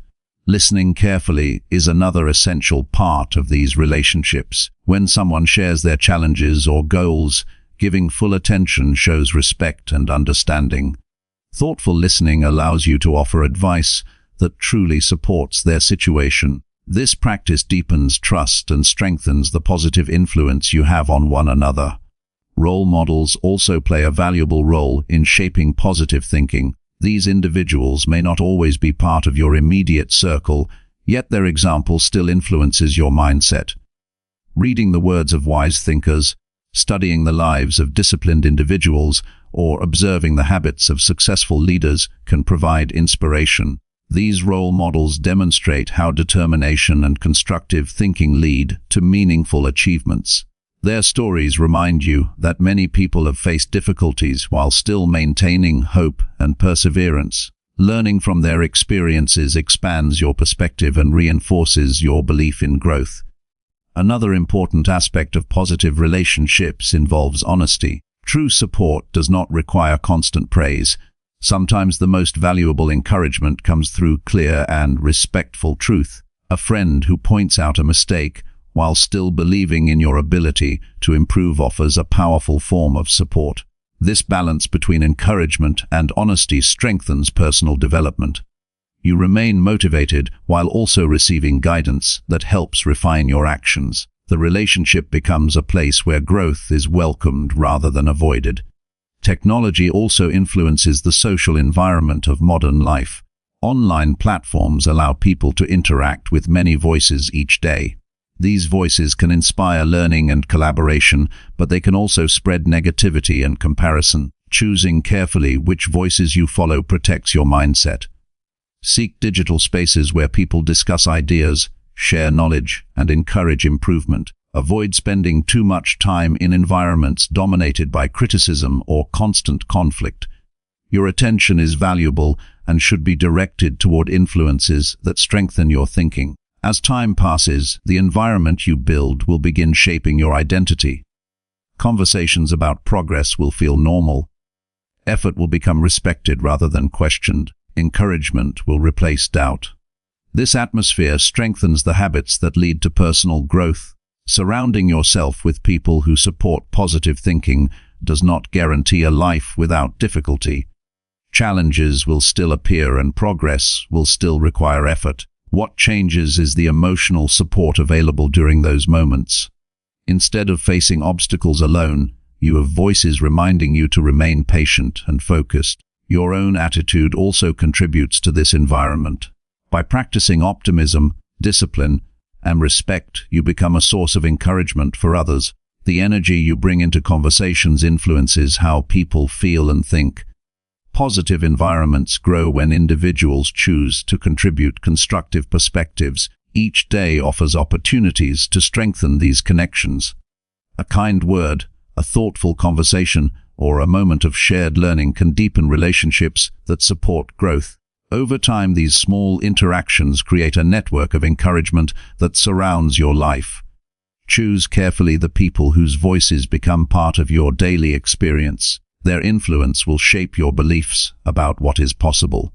Listening carefully is another essential part of these relationships. When someone shares their challenges or goals, giving full attention shows respect and understanding. Thoughtful listening allows you to offer advice that truly supports their situation. This practice deepens trust and strengthens the positive influence you have on one another. Role models also play a valuable role in shaping positive thinking. These individuals may not always be part of your immediate circle, yet their example still influences your mindset. Reading the words of wise thinkers, studying the lives of disciplined individuals, or observing the habits of successful leaders can provide inspiration. These role models demonstrate how determination and constructive thinking lead to meaningful achievements. Their stories remind you that many people have faced difficulties while still maintaining hope and perseverance. Learning from their experiences expands your perspective and reinforces your belief in growth. Another important aspect of positive relationships involves honesty. True support does not require constant praise. Sometimes the most valuable encouragement comes through clear and respectful truth. A friend who points out a mistake while still believing in your ability to improve offers a powerful form of support. This balance between encouragement and honesty strengthens personal development. You remain motivated while also receiving guidance that helps refine your actions. The relationship becomes a place where growth is welcomed rather than avoided. Technology also influences the social environment of modern life. Online platforms allow people to interact with many voices each day. These voices can inspire learning and collaboration, but they can also spread negativity and comparison. Choosing carefully which voices you follow protects your mindset. Seek digital spaces where people discuss ideas, share knowledge, and encourage improvement. Avoid spending too much time in environments dominated by criticism or constant conflict. Your attention is valuable and should be directed toward influences that strengthen your thinking. As time passes, the environment you build will begin shaping your identity. Conversations about progress will feel normal. Effort will become respected rather than questioned. Encouragement will replace doubt. This atmosphere strengthens the habits that lead to personal growth. Surrounding yourself with people who support positive thinking does not guarantee a life without difficulty. Challenges will still appear and progress will still require effort. What changes is the emotional support available during those moments. Instead of facing obstacles alone, you have voices reminding you to remain patient and focused. Your own attitude also contributes to this environment. By practicing optimism, discipline, and respect, you become a source of encouragement for others. The energy you bring into conversations influences how people feel and think. Positive environments grow when individuals choose to contribute constructive perspectives. Each day offers opportunities to strengthen these connections. A kind word, a thoughtful conversation, or a moment of shared learning can deepen relationships that support growth. Over time, these small interactions create a network of encouragement that surrounds your life. Choose carefully the people whose voices become part of your daily experience. Their influence will shape your beliefs about what is possible.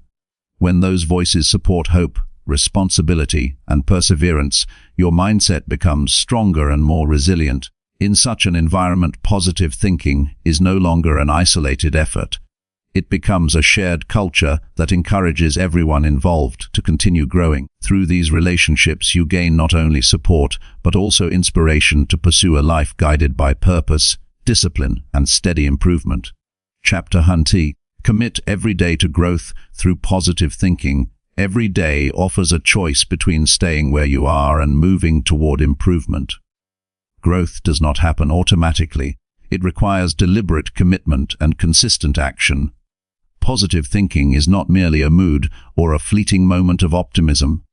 When those voices support hope, responsibility, and perseverance, your mindset becomes stronger and more resilient. In such an environment, positive thinking is no longer an isolated effort. It becomes a shared culture that encourages everyone involved to continue growing. Through these relationships, you gain not only support, but also inspiration to pursue a life guided by purpose, discipline, and steady improvement. Chapter 20. Commit every day to growth through positive thinking. Every day offers a choice between staying where you are and moving toward improvement. Growth does not happen automatically. It requires deliberate commitment and consistent action. Positive thinking is not merely a mood or a fleeting moment of optimism.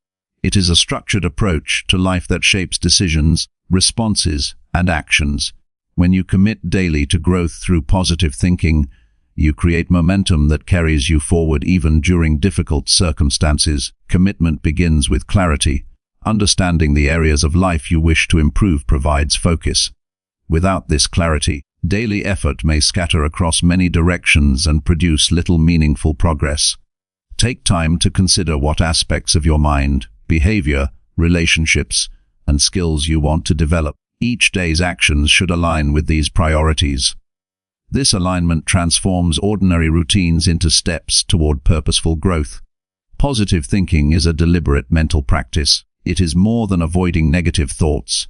It is a structured approach to life that shapes decisions, responses, and actions. When you commit daily to growth through positive thinking, you create momentum that carries you forward even during difficult circumstances. Commitment begins with clarity. Understanding the areas of life you wish to improve provides focus. Without this clarity, daily effort may scatter across many directions and produce little meaningful progress. Take time to consider what aspects of your mind, behavior, relationships, and skills you want to develop. Each day's actions should align with these priorities. This alignment transforms ordinary routines into steps toward purposeful growth. Positive thinking is a deliberate mental practice. It is more than avoiding negative thoughts.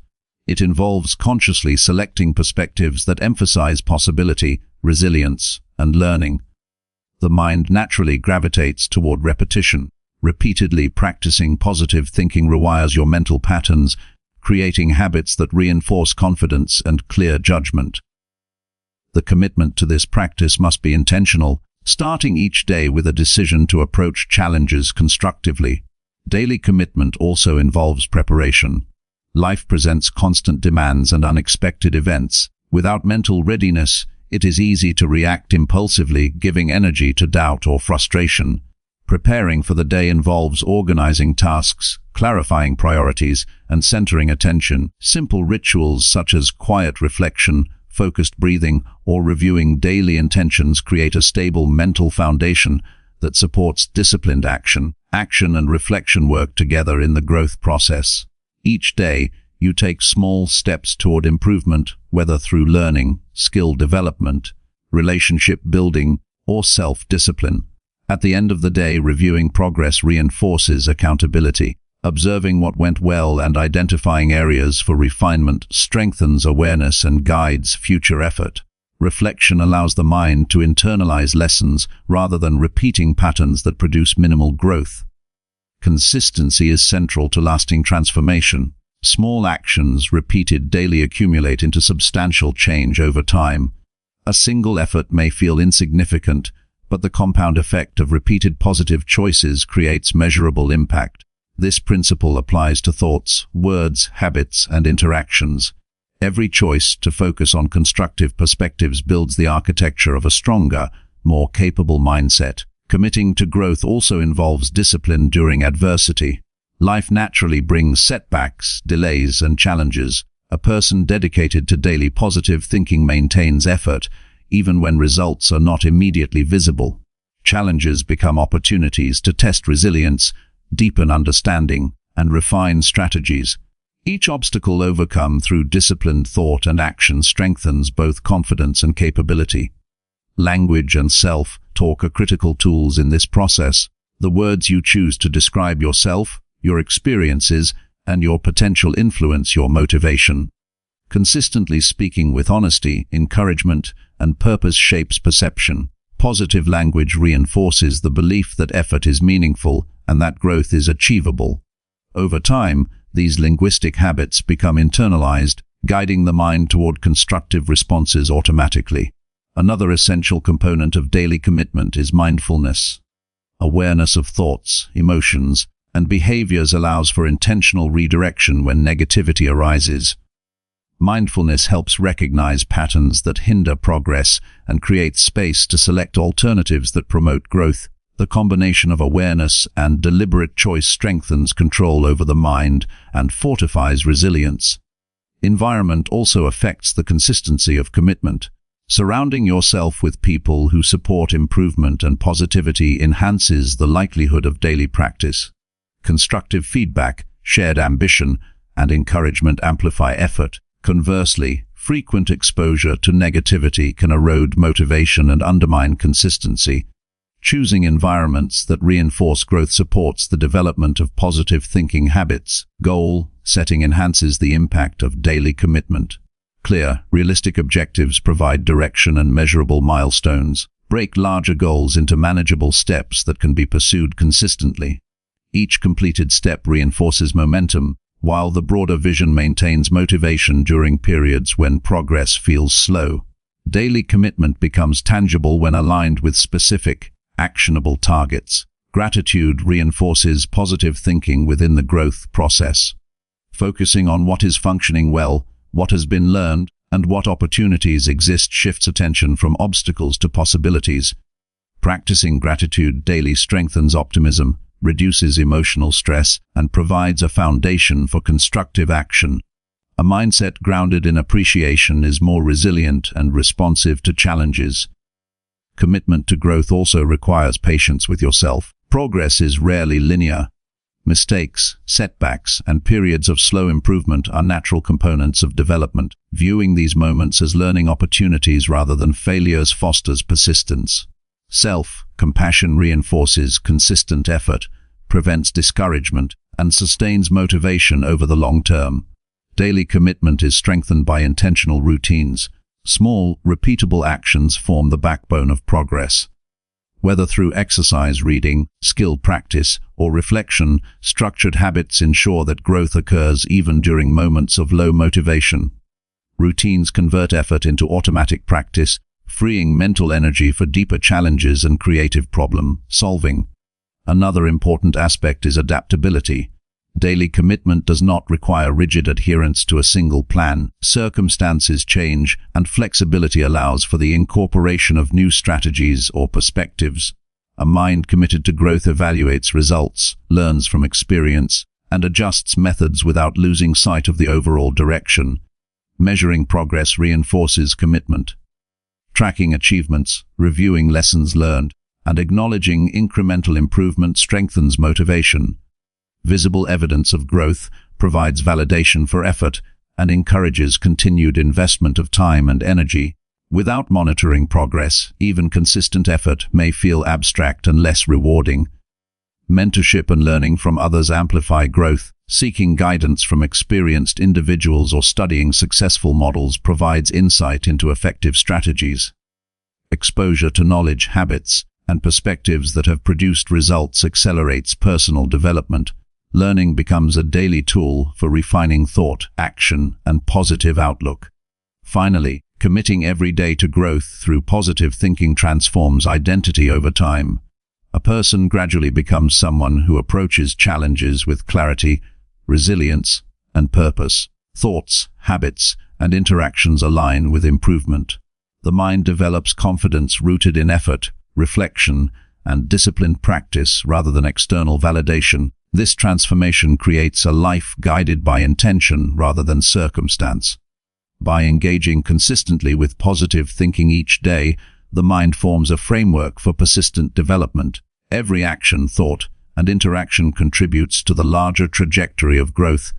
It involves consciously selecting perspectives that emphasize possibility, resilience, and learning. The mind naturally gravitates toward repetition. Repeatedly practicing positive thinking rewires your mental patterns, creating habits that reinforce confidence and clear judgment. The commitment to this practice must be intentional, starting each day with a decision to approach challenges constructively. Daily commitment also involves preparation. Life presents constant demands and unexpected events. Without mental readiness, it is easy to react impulsively, giving energy to doubt or frustration. Preparing for the day involves organizing tasks, clarifying priorities, and centering attention. Simple rituals such as quiet reflection, focused breathing, or reviewing daily intentions create a stable mental foundation that supports disciplined action. Action and reflection work together in the growth process. Each day, you take small steps toward improvement, whether through learning, skill development, relationship building, or self-discipline. At the end of the day, reviewing progress reinforces accountability. Observing what went well and identifying areas for refinement strengthens awareness and guides future effort. Reflection allows the mind to internalize lessons rather than repeating patterns that produce minimal growth. Consistency is central to lasting transformation. Small actions repeated daily accumulate into substantial change over time. A single effort may feel insignificant, but the compound effect of repeated positive choices creates measurable impact. This principle applies to thoughts, words, habits, and interactions. Every choice to focus on constructive perspectives builds the architecture of a stronger, more capable mindset. Committing to growth also involves discipline during adversity. Life naturally brings setbacks, delays, and challenges. A person dedicated to daily positive thinking maintains effort, even when results are not immediately visible. Challenges become opportunities to test resilience, deepen understanding, and refine strategies. Each obstacle overcome through disciplined thought and action strengthens both confidence and capability. Language and self-talk are critical tools in this process. The words you choose to describe yourself, your experiences, and your potential influence your motivation. Consistently speaking with honesty, encouragement, and purpose shapes perception. Positive language reinforces the belief that effort is meaningful and that growth is achievable. Over time, these linguistic habits become internalized, guiding the mind toward constructive responses automatically. Another essential component of daily commitment is mindfulness. Awareness of thoughts, emotions, and behaviors allows for intentional redirection when negativity arises. Mindfulness helps recognize patterns that hinder progress and creates space to select alternatives that promote growth. The combination of awareness and deliberate choice strengthens control over the mind and fortifies resilience. Environment also affects the consistency of commitment. Surrounding yourself with people who support improvement and positivity enhances the likelihood of daily practice. Constructive feedback, shared ambition, and encouragement amplify effort. Conversely, frequent exposure to negativity can erode motivation and undermine consistency. Choosing environments that reinforce growth supports the development of positive thinking habits. Goal setting enhances the impact of daily commitment. Clear, realistic objectives provide direction and measurable milestones. Break larger goals into manageable steps that can be pursued consistently. Each completed step reinforces momentum, while the broader vision maintains motivation during periods when progress feels slow. Daily commitment becomes tangible when aligned with specific, actionable targets. Gratitude reinforces positive thinking within the growth process. Focusing on what is functioning well, what has been learned, and what opportunities exist shifts attention from obstacles to possibilities. Practicing gratitude daily strengthens optimism, reduces emotional stress, and provides a foundation for constructive action. A mindset grounded in appreciation is more resilient and responsive to challenges. Commitment to growth also requires patience with yourself. Progress is rarely linear. Mistakes, setbacks, and periods of slow improvement are natural components of development. Viewing these moments as learning opportunities rather than failures fosters persistence. Self-compassion reinforces consistent effort, prevents discouragement, and sustains motivation over the long term. Daily commitment is strengthened by intentional routines. Small, repeatable actions form the backbone of progress. Whether through exercise, reading, skill practice, or reflection, structured habits ensure that growth occurs even during moments of low motivation. Routines convert effort into automatic practice, freeing mental energy for deeper challenges and creative problem solving. Another important aspect is adaptability. Daily commitment does not require rigid adherence to a single plan. Circumstances change, and flexibility allows for the incorporation of new strategies or perspectives. A mind committed to growth evaluates results, learns from experience, and adjusts methods without losing sight of the overall direction. Measuring progress reinforces commitment. Tracking achievements, reviewing lessons learned, and acknowledging incremental improvement strengthens motivation. Visible evidence of growth provides validation for effort and encourages continued investment of time and energy. Without monitoring progress, even consistent effort may feel abstract and less rewarding. Mentorship and learning from others amplify growth. Seeking guidance from experienced individuals or studying successful models provides insight into effective strategies. Exposure to knowledge, habits, and perspectives that have produced results accelerates personal development. Learning becomes a daily tool for refining thought, action, and positive outlook. Finally, committing every day to growth through positive thinking transforms identity over time. A person gradually becomes someone who approaches challenges with clarity, resilience, and purpose. Thoughts, habits, and interactions align with improvement. The mind develops confidence rooted in effort, reflection, and disciplined practice rather than external validation. This transformation creates a life guided by intention rather than circumstance. By engaging consistently with positive thinking each day, the mind forms a framework for persistent development. Every action, thought, and interaction contributes to the larger trajectory of growth.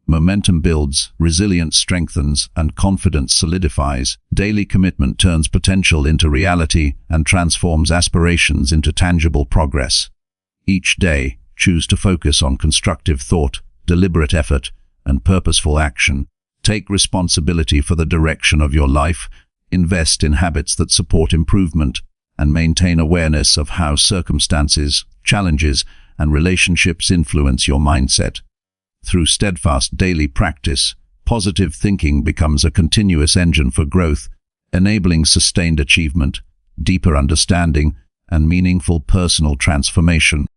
Momentum builds, resilience strengthens, and confidence solidifies. Daily commitment turns potential into reality and transforms aspirations into tangible progress. Each day, choose to focus on constructive thought, deliberate effort, and purposeful action. Take responsibility for the direction of your life, invest in habits that support improvement, and maintain awareness of how circumstances, challenges, and relationships influence your mindset. Through steadfast daily practice, positive thinking becomes a continuous engine for growth, enabling sustained achievement, deeper understanding, and meaningful personal transformation.